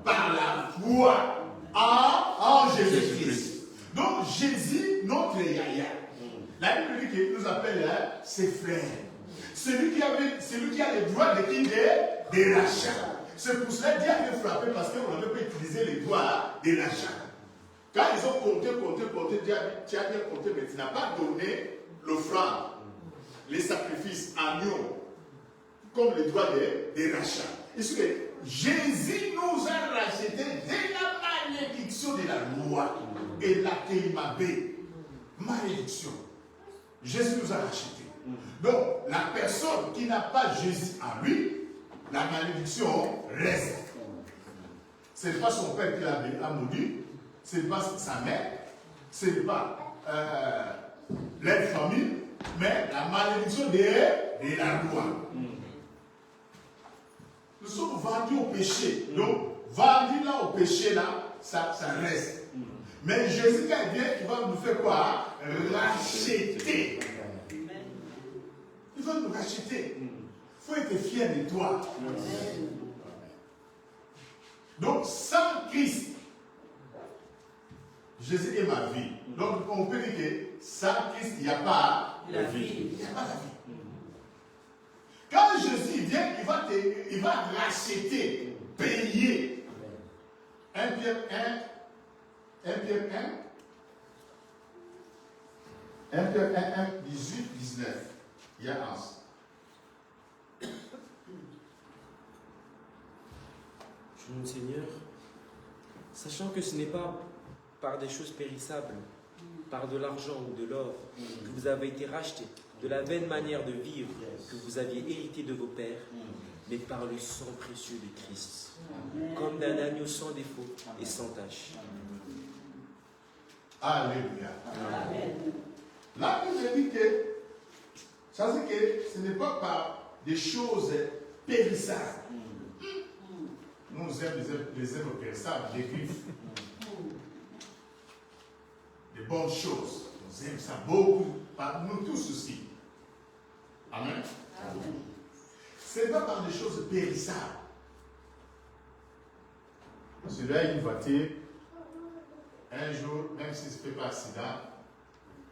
par la foi en Jésus-Christ. Donc Jésus, notre Yahya, la Bible dit qu'il nous appelle ses frères. Celui qui a le droit de qui? Des rachats. C'est pour cela que Dieu a été frappé parce qu'on n'avait pas utilisé les droits des rachats. Quand ils ont compté, Dieu a dit, tu as bien compté, mais tu n'as pas donné l'offrande, les sacrifices agneaux, comme les droits des rachats. Est-ce que Jésus nous a rachetés de la malédiction de la loi et la Kélimabé. Malédiction. Jésus nous a rachetés. Donc, la personne qui n'a pas Jésus en lui, la malédiction reste. Ce n'est pas son père qui l'a maudit, ce n'est pas sa mère, ce n'est pas leur famille, mais la malédiction de la loi. Nous sommes vendus au péché. Donc, vendus là au péché, là, ça reste. Mais Jésus, quand il vient, il va nous faire quoi? Racheter. Il va nous racheter. Il faut être fier de toi. Donc, sans Christ, Jésus est ma vie. Donc, on peut dire que sans Christ, il n'y a pas la vie. Il n'y a pas la vie. Quand Jésus vient, il il va racheter, payer. 1 Pierre 1, 18, 19. Il y a un. Mon Seigneur, sachant que ce n'est pas par des choses périssables, par de l'argent ou de l'or, que vous avez été rachetés, de la vaine manière de vivre que vous aviez hérité de vos pères, mais par le sang précieux de Christ, comme d'un agneau sans défaut et sans tache. Alléluia. Là, il dit que, ça veut dire que ce n'est pas par des choses périssables. Nous aimons les œuvres périssables, les griffes. Les bonnes choses. Nous aimons ça beaucoup. Nous tous aussi. Amen. Ce n'est pas par des choses périssables. Celui-là, une voiture, un jour, même si ce ne fait pas accident,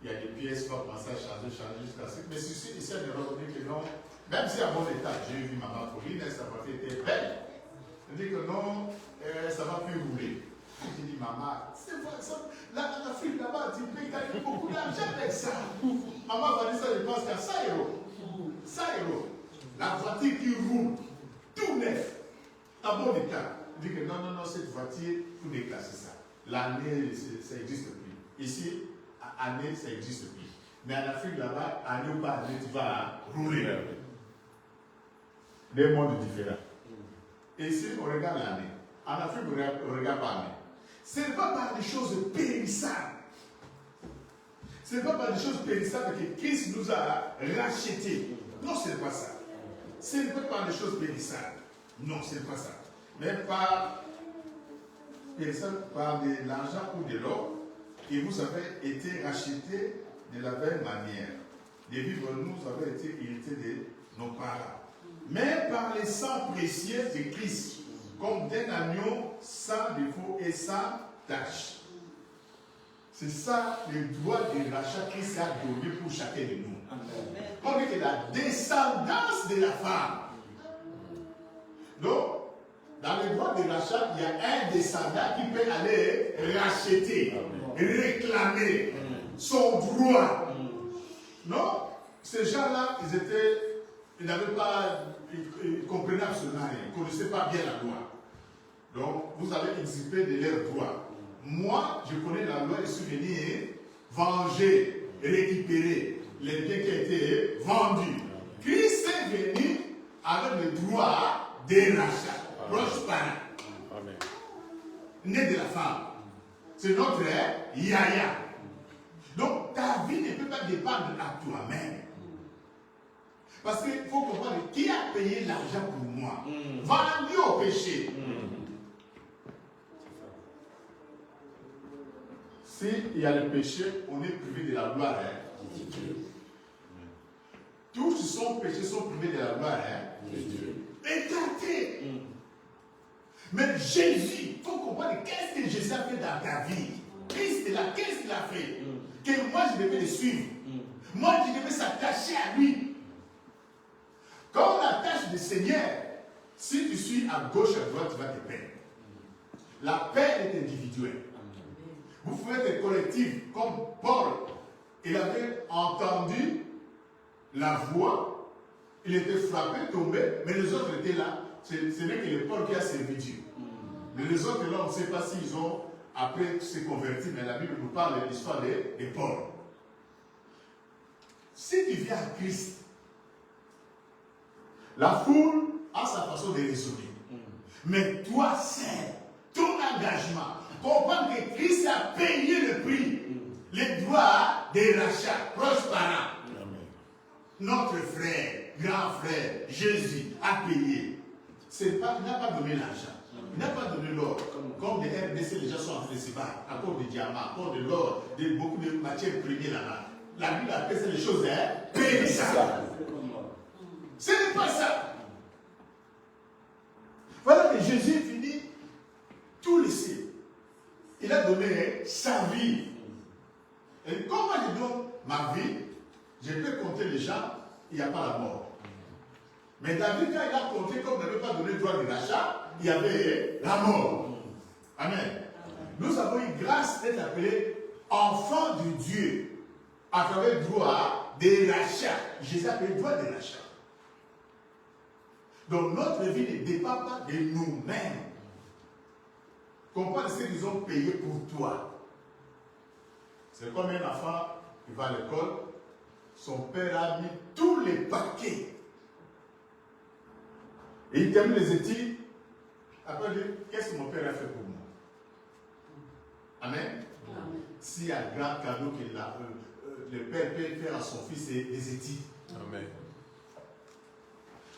il y a des pièces qui vont commencer à changer jusqu'à ce que. Mais ceci, ici, on a dit que non, même si à bon état, j'ai vu maman Pauline, sa voiture était belle. Elle dit que non, ça ne va plus rouler. J'ai dit, maman, c'est vrai, ça, la fille là-bas, tu peux gagner beaucoup d'argent avec ça. Maman va dire ça, je pense qu'à 100 €. 100 €. La voiture qui roule, tout neuf, à bon état. Elle dit que non, cette voiture, il faut déclasser ça. L'année, ça n'existe plus. Ici, année, ça n'existe plus. Mais en Afrique, là-bas, année ou pas année, tu vas rouler. Des mondes différents. Et ici, on regarde l'année. En Afrique, on ne regarde pas l'année. Ce n'est pas par des choses périssables. Ce n'est pas par des choses périssables que Christ nous a rachetés. Non, ce n'est pas ça. Ce n'est pas par des choses périssables. Non, ce n'est pas ça. Mais par de l'argent ou de l'or, et vous avez été rachetés de la même manière. Les vivres, nous avons été hérités de nos parents. Mais par les sangs précieux de Christ, comme d'un agneau sans défaut et sans tache. C'est ça le droit de rachat que Christ a donné pour chacun de nous. On dit que la descendance de la femme. Donc, dans le droit de rachat, il y a un descendant qui peut aller racheter, réclamer son droit. Non? Ces gens-là, ils n'avaient pas, ils comprenaient absolument rien, ils ne connaissaient pas bien la loi. Donc, vous allez exhiber de leurs droits. Moi, je connais la loi et je suis venu venger, récupérer les biens qui ont été vendus. Christ est venu avec le droit des rachats, proche parent, né de la femme. C'est notre yaya. Donc, ta vie ne peut pas dépendre à toi-même. Parce qu'il faut comprendre qui a payé l'argent pour moi. Vendu au péché. S'il y a le péché, on est privé de la gloire. Tous qui sont péchés sont privés de la gloire. Écartés. Mais Jésus, il faut comprendre qu'est-ce que Jésus a fait dans ta vie. Christ est là, qu'est-ce qu'il a fait? Que moi je devais le suivre. Moi je devais s'attacher à lui. Quand on attache le Seigneur, si tu suis à gauche, à droite, tu vas te perdre. La paix est individuelle. Vous pouvez être collectif, comme Paul. Il avait entendu la voix, il était frappé, tombé, mais les autres étaient là. Ce n'est que le Paul qui a servi Dieu. Mais les autres là, on ne sait pas s'ils ont après se converti, mais la Bible nous parle de l'histoire de Paul. Si tu viens à Christ, la foule a sa façon de raisonner. Mais toi, c'est ton engagement. Comprends que Christ a payé le prix, les droits des rachats, proches parents. Notre frère, grand frère, Jésus a payé. Il n'a pas donné l'argent. Il n'a pas donné l'or. Comme les RDC, les gens sont en train de se battre. À cause de diamants, à cause de l'or, de beaucoup de matières premières là-bas. La Bible appelle ça les choses périssables. Ce n'est pas ça. Voilà que Jésus est venu tout laisser. Il a donné sa vie. Et comme moi je donne ma vie, je peux compter les gens, il n'y a pas la mort. Mais David, quand il a compté, comme il n'avait pas donné le droit de rachat, il y avait la mort. Amen. Nous avons eu grâce d'être appelés enfants de Dieu à travers le droit des rachats. Jésus a appelé le droit des rachats. Donc notre vie ne dépend pas de nous-mêmes. Comprends ce qu'ils ont payé pour toi. C'est comme un enfant qui va à l'école, son père a mis tous les paquets. Et il termine les études. Après, il dit, qu'est-ce que mon père a fait pour moi? Amen. Amen. S'il y a un grand cadeau que le père peut faire à son fils, c'est des études. Amen.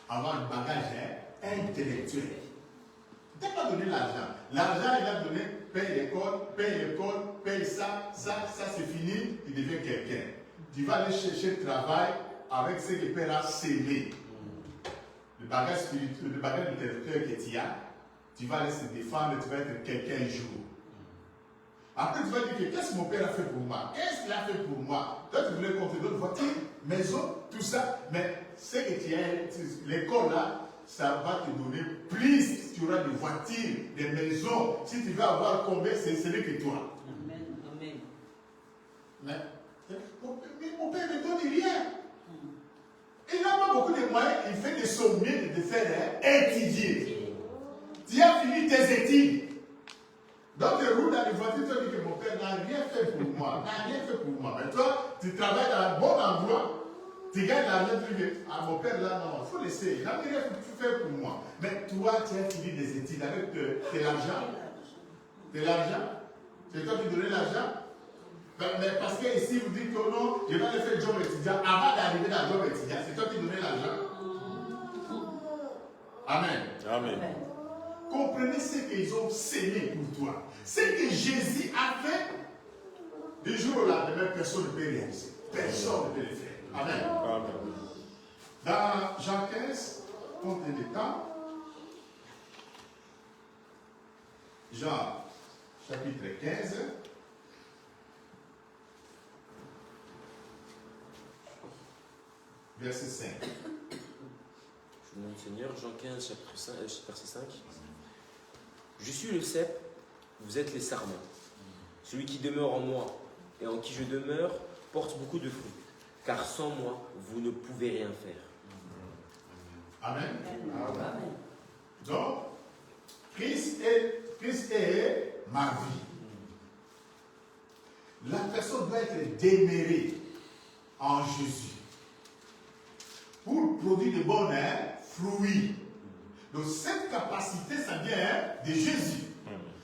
Avoir un bagage intellectuel. Il n'a pas donné l'argent. L'argent, il a donné, paye l'école, paye ça, c'est fini, il devient quelqu'un. Tu vas aller chercher le travail avec ce que le père a sémé. Le bagage spirituel, le bagage intellectuel que tu as, tu vas aller se défendre, tu vas être quelqu'un un jour. Après, tu vas dire que qu'est-ce que mon père a fait pour moi? Qu'est-ce qu'il a fait pour moi? Toi, tu voulais compter d'autres voitures, maisons, tout ça. Mais ce que tu as, l'école là, ça va te donner plus. Tu auras des voitures, des maisons. Si tu veux avoir combien, c'est ce n'est que toi. Amen. Amen. Mais mon père ne donne rien. Il n'a pas beaucoup de moyens. Il fait des sommiers de faire étudier. Tu as fini tes études. Donc, tu roules dans les voitures, tu dis que mon père n'a rien fait pour moi. Mais toi, tu travailles dans un bon endroit. Tu gagnes l'argent, tu dis, ah, mon père là, non, il faut laisser. Il n'a rien fait pour moi. Mais toi, tu as fini des études avec de l'argent. De l'argent. C'est toi qui donnais l'argent. Mais parce que ici, vous dites que non, je vais aller faire job étudiant. Avant d'arriver dans le job étudiant, c'est toi qui donnais l'argent. Amen. Amen. Comprenez ce qu'ils ont sémé pour toi. Ce que Jésus a fait, du jour au lendemain, personne ne peut réaliser. Personne ne peut le faire. Amen. Amen. Dans Jean 15, compte le temps. Jean, chapitre 15. Verset 5. Je vous demande, Seigneur, Jean 15, chapitre 5, verset 5. Je suis le cep, vous êtes les sarments. Celui qui demeure en moi et en qui je demeure porte beaucoup de fruits. Car sans moi, vous ne pouvez rien faire. Amen. Amen. Donc, Christ est ma vie. La personne doit être demeurée en Jésus pour produire de bons fruits. Donc cette capacité, ça vient de Jésus.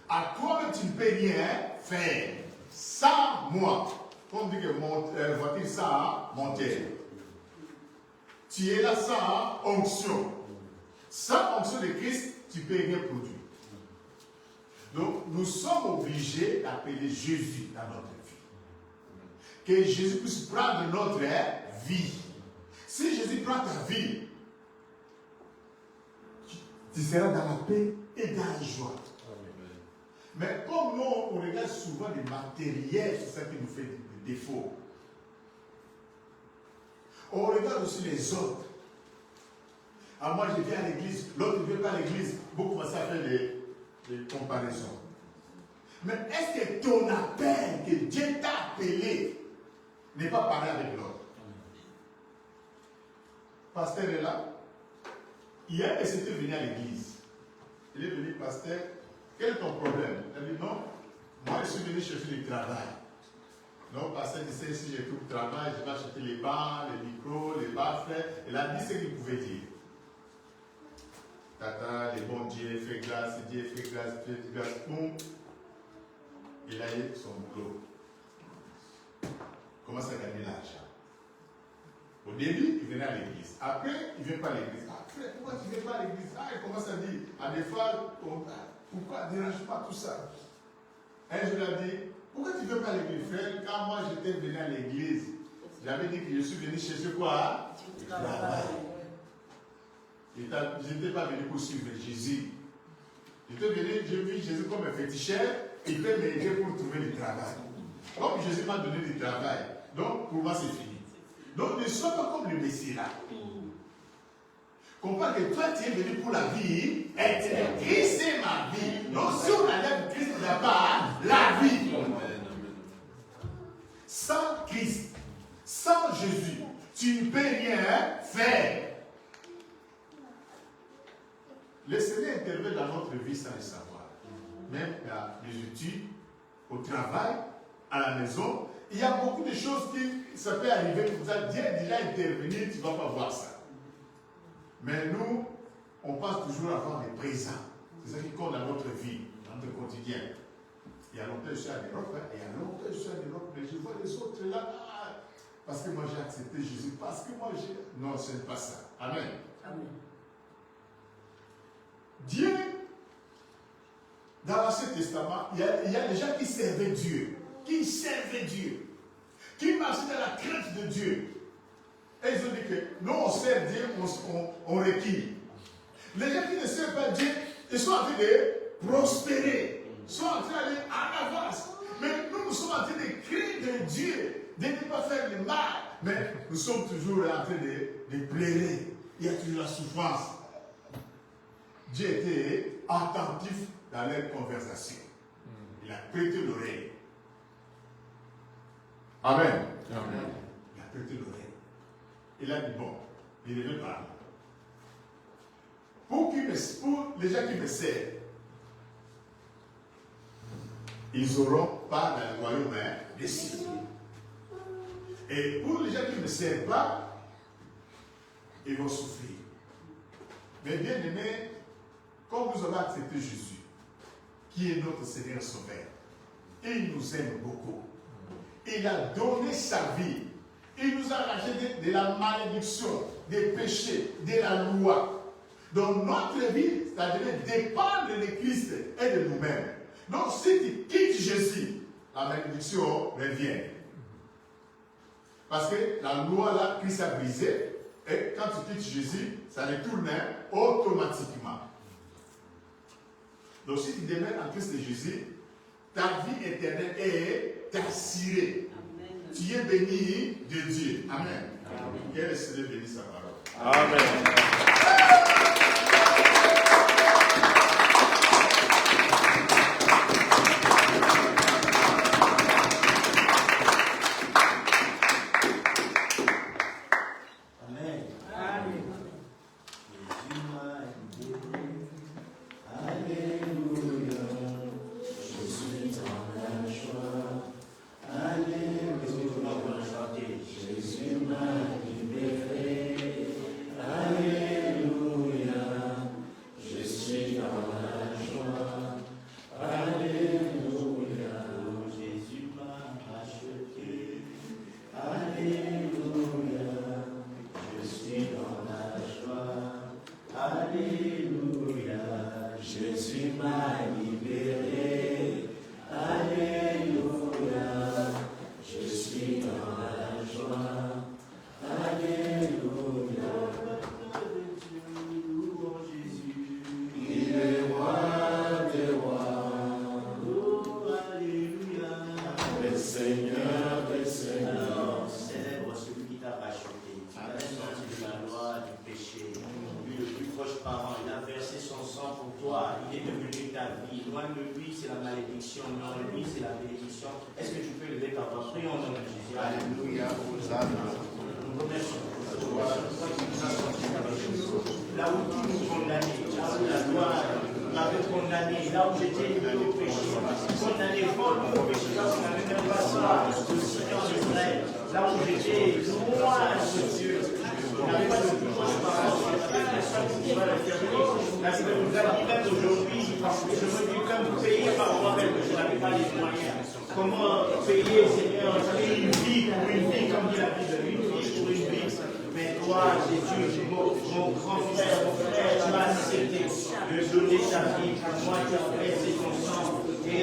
À toi-même, tu ne peux rien faire. Sans moi. On dit que voiture sans moteur. Tu es là sans onction. Sans onction de Christ, tu ne peux rien produire. Donc nous sommes obligés d'appeler Jésus dans notre vie. Que Jésus puisse prendre notre vie. Si Jésus prend ta vie, tu seras dans la paix et dans la joie. Mais comme nous, on regarde souvent les matériels, c'est ça qui nous fait des défauts. On regarde aussi les autres. Ah, moi, je viens à l'église, l'autre ne vient pas à l'église. Vous commencez à faire des comparaisons. Mais est-ce que ton appel, que Dieu t'a appelé, n'est pas pareil avec l'autre? Pasteur est là. Hier, il s'était venu à l'église. Il est venu, pasteur, quel est ton problème? Il a dit non, moi je suis venu chercher du travail. Non, pasteur disait si j'ai tout le travail, je vais acheter les bancs, les micros, les baffles. Il a dit ce qu'il pouvait dire. Tata, les bons Dieu, fait grâce, Dieu fait grâce, Dieu fait grâce. Boum. Il a eu son boulot. Commence à gagner l'argent. Au début, il venait à l'église. Après, il ne vient pas à l'église. Ah, frère, pourquoi tu ne viens pas à l'église? Ah, il commence à dire, à des fois, pourquoi ne dérange pas tout ça? Un jour, il a dit, pourquoi tu ne viens pas à l'église, frère? Quand moi, j'étais venu à l'église, j'avais dit que je suis venu chercher quoi? Du travail. Je n'étais pas venu pour suivre Jésus. J'étais venu, j'ai vu Jésus comme un féticheur, il peut m'aider pour trouver du travail. Comme Jésus m'a donné du travail, donc pour moi, c'est fini. Donc ne sois pas comme le Messie là. comprends que toi tu es venu pour la vie éternelle. Christ c'est ma vie. Non, si on enlève Christ de la part, la vie. Sans Christ, sans Jésus, tu ne peux rien faire. Le Seigneur intervient dans notre vie sans le savoir. Même à les études, au travail, à la maison, il y a beaucoup de choses qui ça peut arriver. Dieu est déjà intervenu, tu ne vas pas voir ça. Mais nous, on pense toujours avoir des présents. C'est ça qui compte dans notre vie, dans notre quotidien. Il y a longtemps, je suis à l'Europe, il y a longtemps, je suis à l'Europe, mais je vois les autres là, parce que moi j'ai accepté Jésus, parce que moi j'ai... Non, ce n'est pas ça. Amen. Amen. Dieu, dans l'Ancien Testament, il y a des gens qui servaient Dieu, qui marchaient dans la crainte de Dieu. Et ils ont dit que nous, on sert Dieu, on requiert. Les gens qui ne servent pas Dieu, ils sont en train de prospérer, ils sont en train d'aller en avance. Mais nous sommes en train de crier de Dieu, de ne pas faire le mal. Mais nous sommes toujours en train de pleurer. Il y a toujours la souffrance. Dieu était attentif dans leur conversation. Il a prêté l'oreille. Amen. Amen. Il a prêté l'oreille. Il a dit, bon, il devait parler. Pour les gens qui me servent, ils n'auront pas dans le royaume des cieux. Et pour les gens qui ne me servent pas, ils vont souffrir. Mais bien aimé, comme nous avons accepté Jésus, qui est notre Seigneur Sauveur, il nous aime beaucoup. Il a donné sa vie. Il nous a arraché de la malédiction, des péchés, de la loi. Donc notre vie, ça devait dépendre de Christ et de nous-mêmes. Donc si tu quittes Jésus, la malédiction revient. Parce que la loi là, Christ a brisé, et quand tu quittes Jésus, ça retourne automatiquement. Donc si tu demeures en Christ et Jésus, ta vie éternelle est assurée. Tu es béni de Dieu. Amen. Que le Seigneur bénisse sa parole. Amen. Comment payer, Seigneur, une vie pour une vie, comme dit la Bible, une vie pour une vie. Mais toi, Jésus, mon grand frère, tu as accepté de donner ta vie pour moi, tu as versé ton sang. Et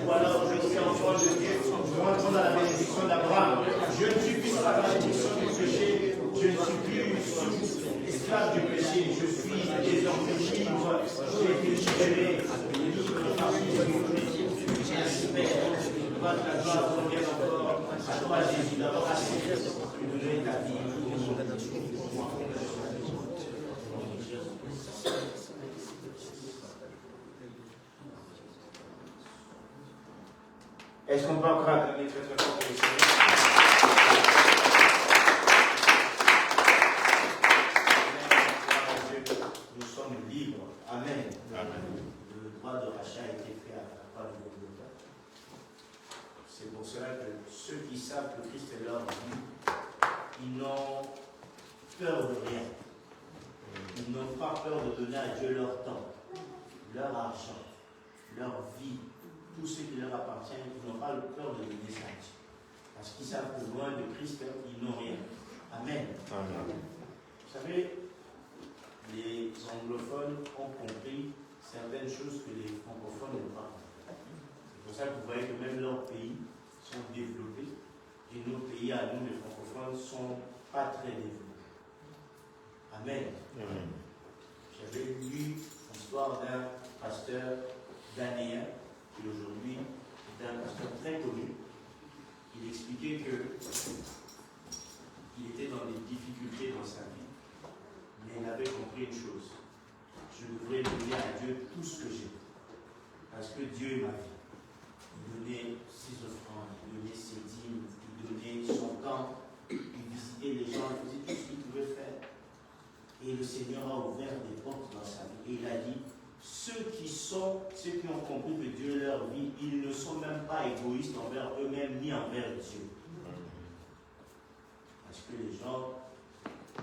voilà, je suis enfant de Dieu, je rentre dans la bénédiction d'Abraham. Je ne suis plus dans la bénédiction du péché, je ne suis plus sous esclave du péché, je suis désormais libre, j'ai été libéré. La gloire revient encore à toi, Jésus, d'avoir accepté de donner ta vie. Est-ce qu'on peut encore acclamer très très fort pour le Seigneur? Nous sommes libres. Amen. Amen. Le droit de rachat a été fait à la croix de Golgotha. C'est pour cela que ceux qui savent que Christ est leur vie, ils n'ont peur de rien. Ils n'ont pas peur de donner à Dieu leur temps, leur argent, leur vie, tout ce qui leur appartient. Ils n'ont pas peur de donner ça à Dieu. Parce qu'ils savent que loin de Christ, ils n'ont rien. Amen. Amen. Vous savez, les anglophones ont compris certaines choses que les francophones n'ont pas compris. C'est pour ça que vous voyez que même leurs pays sont développés et nos pays à nous, les francophones, ne sont pas très développés. Amen. Amen. J'avais lu l'histoire d'un pasteur ghanéen qui aujourd'hui est un pasteur très connu. Il expliquait que il était dans des difficultés dans sa vie, mais il avait compris une chose. Je devrais donner à Dieu tout ce que j'ai. Parce que Dieu est ma vie. Il donnait ses offrandes, il donnait ses dîmes, il donnait son temps, il visitait les gens, il faisait tout ce qu'il pouvait faire. Et le Seigneur a ouvert des portes dans sa vie. Et il a dit, ceux qui ont compris que Dieu est leur vie, ils ne sont même pas égoïstes envers eux-mêmes ni envers Dieu. Parce que les gens,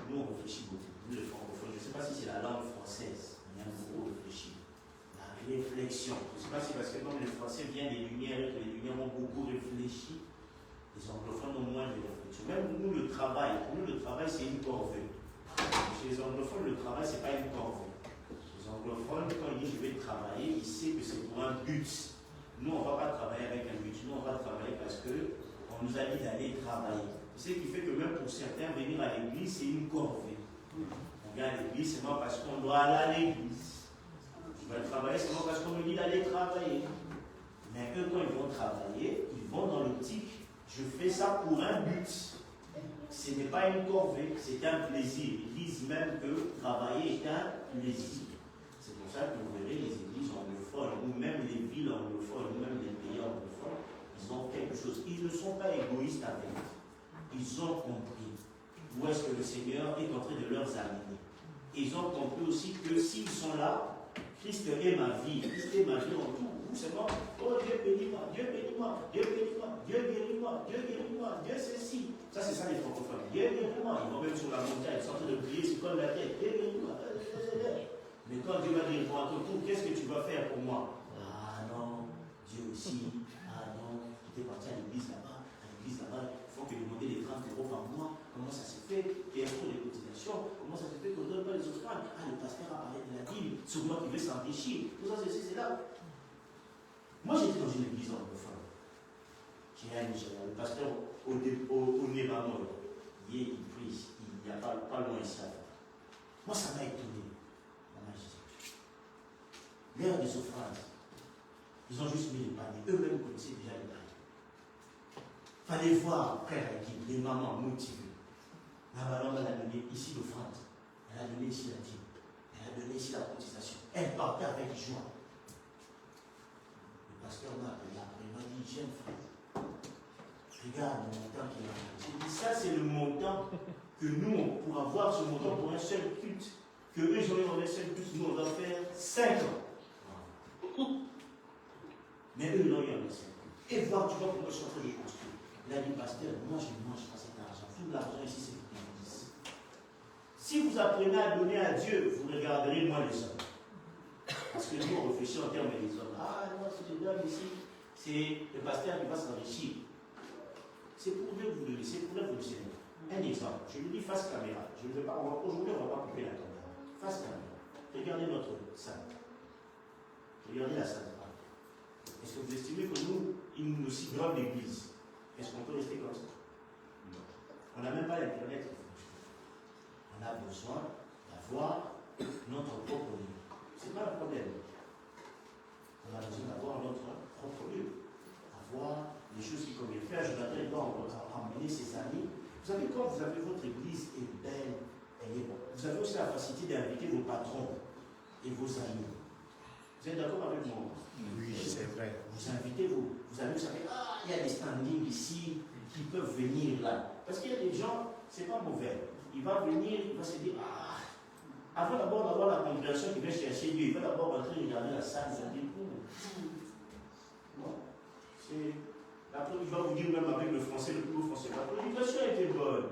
nous on réfléchit beaucoup, nous les francophones, je ne sais pas si c'est la langue française, mais on a beaucoup réfléchi. La réflexion, je ne sais pas si parce que comme les Français viennent des Lumières et que les Lumières ont beaucoup réfléchi, les anglophones ont moins de réflexion. Même nous, le travail, pour nous le travail c'est une corvée. Chez les anglophones, le travail c'est pas une corvée. Les anglophones, quand ils disent je vais travailler, ils savent que c'est pour un but. Nous on ne va pas travailler avec un but, nous on va travailler parce qu'on nous a dit d'aller travailler. Ce qui fait que même pour certains, venir à l'église, c'est une corvée. On vient à l'église seulement parce qu'on doit aller à l'église. Je vais travailler seulement parce qu'on me dit d'aller travailler. Mais eux, quand ils vont travailler, ils vont dans l'optique, je fais ça pour un but. Ce n'est pas une corvée, c'est un plaisir. Ils disent même que travailler est un plaisir. C'est pour ça que vous verrez les églises anglophones, ou même les villes anglophones, ou même les pays anglophones, ils ont quelque chose. Ils ne sont pas égoïstes avec eux. Ils ont compris où est-ce que le Seigneur est en train de leur amener. Ils ont compris aussi que s'ils sont là, Christ est ma vie, Christ est ma vie en tout. C'est bon, oh Dieu bénis-moi, Dieu bénis-moi, Dieu bénis-moi, Dieu guéris-moi, Dieu guéris-moi, Dieu ceci. Ça c'est ça les francophones. Dieu guéris-moi, ils vont même sur la montagne, ils sont en train de prier, c'est comme la tête. Dieu guéris-moi. Mais quand Dieu va dire à ton tour, qu'est-ce que tu vas faire pour moi? Ah non, Dieu aussi, ah non, tu es parti à l'église là-bas, il faut que demander les 30 € par mois. Comment ça se fait? Et pour les cotisations, comment ça se fait qu'on ne donne pas les offrandes? Ah, le pasteur a parlé de la dîme, c'est moi qui vais s'enrichir. Tout ça, c'est là. Moi, j'étais dans une église anglophone. J'ai un Nigeria, le pasteur au Nébamol. Il prie, il n'y a pas loin ici. Moi, ça m'a étonné. L'heure des offrandes, ils ont juste mis les paniers. Eux-mêmes connaissaient déjà les paniers. Fallait voir après la dîme, les mamans motivées. La maman, elle a donné ici l'offrande. Elle a donné ici la dîme. Elle a donné ici la cotisation. Elle partait avec joie. Le pasteur m'a appelé après. Il m'a dit, j'aime frère. Regarde le montant qu'il a. J'ai dit, ça c'est le montant que nous, pour avoir ce montant pour un seul culte, que eux, ils ont un seul culte, nous, on doit faire 5 ans. Mais eux, ils n'ont eu un seul culte. Et voir, tu vois comment ils sont en train de construire. Il a dit, pasteur, moi je ne mange pas cet argent. Tout l'argent ici, c'est pour l'église. Si vous apprenez à donner à Dieu, vous regarderez moins les hommes. Parce que nous, on réfléchit en termes des hommes. Ah, moi, si je donne ici, c'est le pasteur qui va s'enrichir. C'est pour Dieu que vous le dites, c'est pour l'œuvre du Seigneur. Un exemple, je lui dis face caméra. Aujourd'hui, on ne va pas couper la caméra. Face caméra. Regardez notre salle. Regardez la salle. Est-ce que vous estimez que nous, une aussi grande église, est-ce qu'on peut rester comme ça? Non. On n'a même pas l'internet. On a besoin d'avoir notre propre lieu. Ce n'est pas un problème. On a besoin d'avoir notre propre lieu. Avoir les choses qui conviennent. Faire, je voudrais emmener ses amis. Vous savez, quand vous avez votre église est belle, Vous avez aussi la facilité d'inviter vos patrons et vos amis. Vous êtes d'accord avec moi? Oui, c'est vrai. Vous invitez vos amis, vous savez, il y a des standings ici qui peuvent venir là. Parce qu'il y a des gens, c'est pas mauvais. Il va venir, il va se dire, avant d'abord d'avoir la congrégation qui vient chercher Dieu, il va d'abord rentrer regarder la salle, il va dire, après, il va vous dire même avec le français, le plus beau français, la prédication était bonne.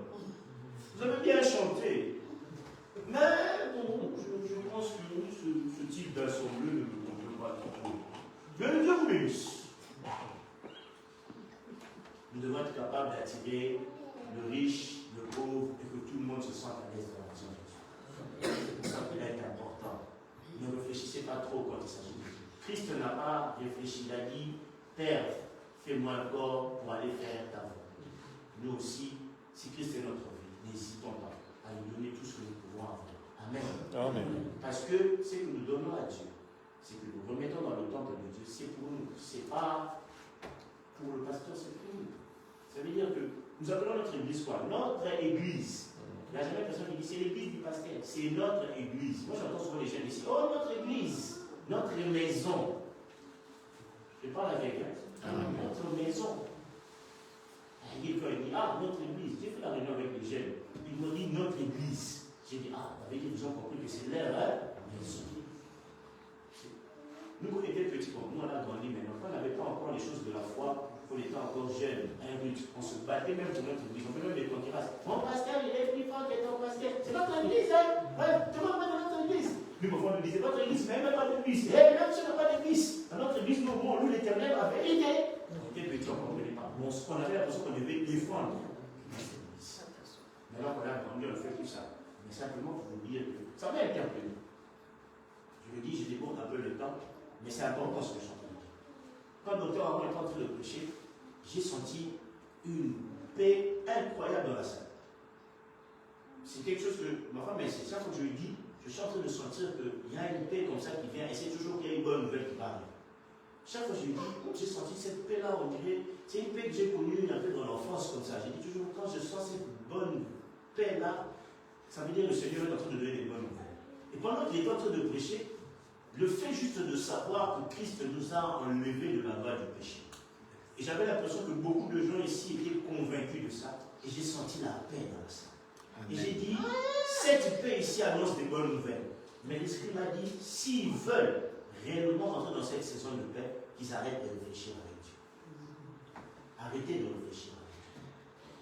Vous avez bien chanté. Mais bon, je pense que ce type d'assemblée ne me convient pas trop. Mais Dieu vous bénisse. Nous devons être capables d'attirer le riche, le pauvre, et que tout le monde se sente à l'aise dans la maison de Dieu. Ça peut être important. Ne réfléchissez pas trop quand il s'agit de Dieu. Christ n'a pas réfléchi, il a dit, Père, fais-moi un corps pour aller faire ta volonté. Nous aussi, si Christ est notre vie, n'hésitons pas à lui donner tout ce que nous pouvons avoir. Amen. Amen. Parce que ce que nous donnons à Dieu, c'est que nous remettons dans le temple de Dieu, c'est pour nous. C'est pas pour le pasteur, c'est pour nous. Ça veut dire que nous appelons notre église quoi? Notre église. Il n'y a jamais personne qui dit c'est l'église du pasteur. C'est notre église. Moi j'entends souvent les jeunes ici. Oh, notre église, notre maison. Je parle avec elle. Notre maison. Il dit, notre église. J'ai fait la réunion avec les jeunes. Ils m'ont dit notre église. J'ai dit, ils ont compris que c'est leur maison. Nous, quand on était petits, nous on a grandi maintenant, quand on n'avait pas encore les choses de la foi, quand on était encore jeune, on se battait même pour notre église, on faisait même des concurrences. Mon pasteur, il est plus fort que ton pasteur. C'est notre église, hein? Ouais, tu vas mettre dans notre église. Lui, mon frère nous disait, votre église, mais même pas d'église. Même si on n'a pas d'église, dans notre église, nous, on loue l'éternel la vérité. On était petits, on ne comprenait pas. On avait l'impression qu'on devait défendre notre église. Maintenant qu'on a grandi, on ne fait plus ça. Mais simplement pour vous dire que ça va être un peu. Je le dis, je déborde un peu le temps. Mais c'est important ce que je suis en train de dire. Quand le docteur Armand est en train de prêcher, j'ai senti une paix incroyable dans la salle. C'est quelque chose que ma femme m'a insisté. Chaque fois que je lui dis, je suis en train de sentir qu'il y a une paix comme ça qui vient et c'est toujours qu'il y a une bonne nouvelle qui va arriver. Chaque fois que je lui dis, j'ai senti cette paix-là, on dirait, c'est une paix que j'ai connue un peu dans l'enfance comme ça. J'ai dit toujours, quand je sens cette bonne paix-là, ça veut dire que le Seigneur est en train de donner des bonnes nouvelles. Et pendant qu'il est en train de prêcher, le fait juste de savoir que Christ nous a enlevés de la loi du péché. Et j'avais l'impression que beaucoup de gens ici étaient convaincus de ça. Et j'ai senti la paix dans la salle. Amen. Et j'ai dit, cette paix ici annonce des bonnes nouvelles. Mais l'Esprit m'a dit, s'ils veulent réellement rentrer dans cette saison de paix, qu'ils arrêtent de réfléchir avec Dieu. Arrêtez de réfléchir avec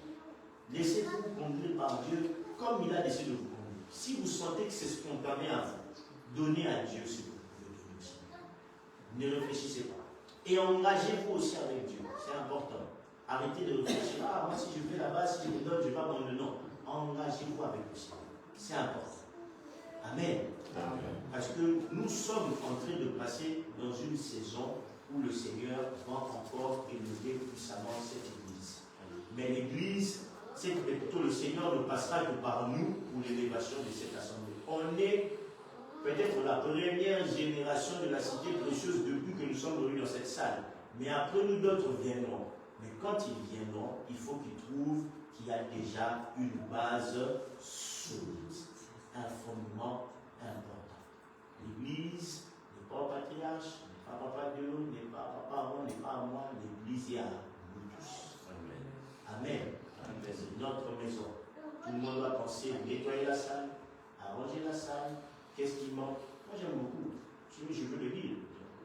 Dieu. Laissez-vous conduire par Dieu comme il a décidé de vous conduire. Si vous sentez que c'est spontané à vous, donnez à Dieu ce que vous pouvez donner. Ne réfléchissez pas. Et engagez-vous aussi avec Dieu. C'est important. Arrêtez de réfléchir. Moi si je vais là-bas, si je me donne, je vais abandonner. Non. Engagez-vous avec le Seigneur. C'est important. Amen. Amen. Parce que nous sommes en train de passer dans une saison où le Seigneur va encore élever puissamment cette église. Mais l'église, c'est plutôt le Seigneur ne passera que par nous pour l'élévation de cette assemblée. On est peut-être la première génération de la cité précieuse depuis que nous sommes venus dans cette salle. Mais après nous d'autres viendront. Mais quand ils viendront, il faut qu'ils trouvent qu'il y a déjà une base solide, un fondement important. L'Église n'est pas au patriarche, n'est pas papa de l'eau, n'est pas papa à moi, n'est pas à moi. L'Église est à nous tous. Amen. Amen. Amen. C'est notre maison. Tout le monde doit penser à nettoyer la salle, arranger la salle. Qu'est-ce qui manque? Moi j'aime beaucoup. Je veux le dire.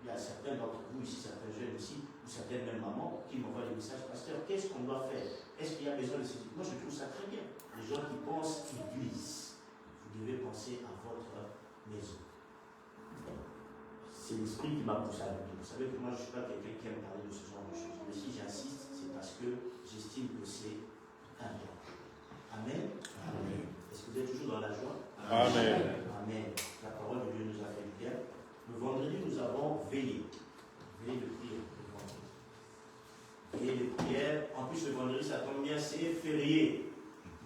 Il y a certains d'entre vous ici, certains jeunes ici, ou certaines même mamans qui m'envoient des messages. Pasteur, qu'est-ce qu'on doit faire? Est-ce qu'il y a besoin de ces trucs? Moi je trouve ça très bien. Les gens qui pensent église, vous devez penser à votre maison. C'est l'esprit qui m'a poussé à le dire. Vous savez que moi je ne suis pas quelqu'un qui aime parler de ce genre de choses. Mais si j'insiste, c'est parce que j'estime que c'est important. Amen. Amen. Est-ce que vous êtes toujours dans la joie? Amen. Amen. La parole de Dieu nous a fait du bien. Le vendredi, nous avons veillé. Veillé de prière. Veillé de prière. En plus, le vendredi, ça tombe bien, c'est férié.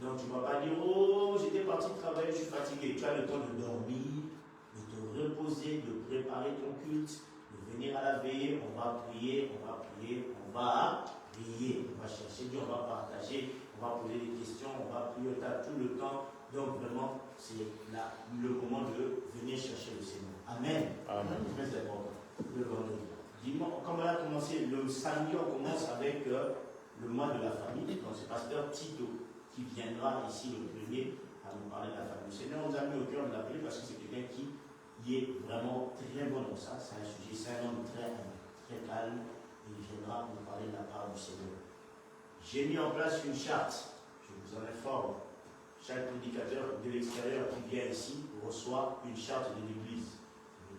Donc, tu ne vas pas dire, oh, j'étais parti travailler, je suis fatigué. Tu as le temps de dormir, de te reposer, de préparer ton culte, de venir à la veillée. On va prier, on va prier, on va prier. On va chercher Dieu, on va partager, on va poser des questions, on va prier. Tu as tout le temps Donc vraiment, c'est le moment de venir chercher le Seigneur. Amen. Amen. Très important. Le vendredi. Dimanche, comme on a commencé, le samedi, on commence avec le mois de la famille. Donc c'est pasteur Tito qui viendra ici le premier à nous parler de la famille. Le Seigneur nous a mis au cœur de l'appeler parce que c'est quelqu'un qui est vraiment très bon dans ça. C'est un sujet, c'est un homme très calme. Et il viendra nous parler de la part du Seigneur. J'ai mis en place une charte. Je vous en informe. Chaque prédicateur de l'extérieur qui vient ici reçoit une charte de l'Église.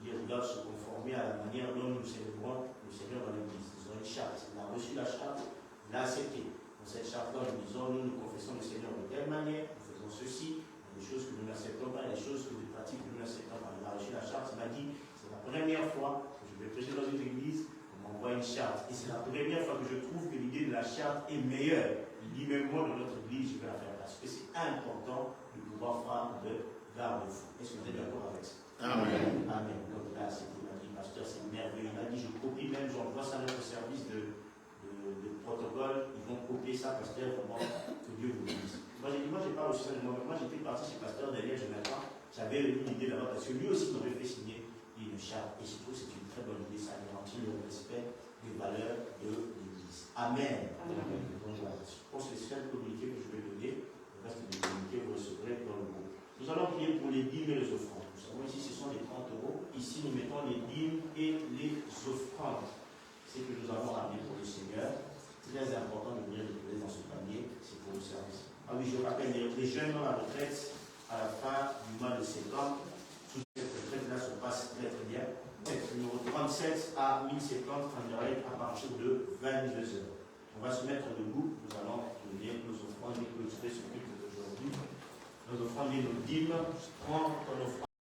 Il doit se conformer à la manière dont nous célébrons le Seigneur dans l'Église. Ils ont une charte. Il a reçu la charte, il l'a acceptée. Dans cette charte-là, nous disons, nous confessons le Seigneur de telle manière, nous faisons ceci, des choses que nous n'acceptons pas, des choses que nous pratiques que nous n'acceptons pas. Il a reçu la charte, il m'a dit, c'est la première fois que je vais prêcher dans une église, on m'envoie une charte. Et c'est la première fois que je trouve que l'idée de la charte est meilleure. Il dit, même moi, dans notre église, je vais la faire parce que c'est important de pouvoir faire de garde-fou. Est-ce que vous êtes d'accord avec ça? Amen. Amen. Donc là, c'était m'a dit, pasteur, c'est merveilleux. Il m'a dit, je copie même, j'envoie ça à notre service de protocole. Ils vont copier ça, pasteur, comment que Dieu vous bénisse. Moi, j'ai dit, moi, je n'ai pas reçu ça de moi-même. Moi, j'étais parti chez pasteur Daniel Jonathan. J'avais eu une idée là-bas parce que lui aussi m'avait fait signer une charte. Et je trouve que c'est une très bonne idée. Ça garantit le respect des valeurs de l'Église. Amen. Amen. Donc voilà, je pense que c'est le seul communiqué que je vais donner. Le reste des communiqués, vous recevrez dans le groupe. Nous allons prier pour les dîmes et les offrandes. Nous savons ici, ce sont les 30 euros. Ici, nous mettons les dîmes et les offrandes. C'est que nous avons amené pour le Seigneur. Très important de venir déposer dans ce panier. C'est pour le service. Ah oui, je rappelle, les jeunes dans la retraite, à la fin du mois de septembre, toute cette retraite-là se passe très très bien. Numéro 37 à 1070 en direct à partir de 22h. On va se mettre debout. Nous allons donner nos offrandes et clôturer ce culte d'aujourd'hui. Nos offrandes et nos dîmes. Prends ton offrande.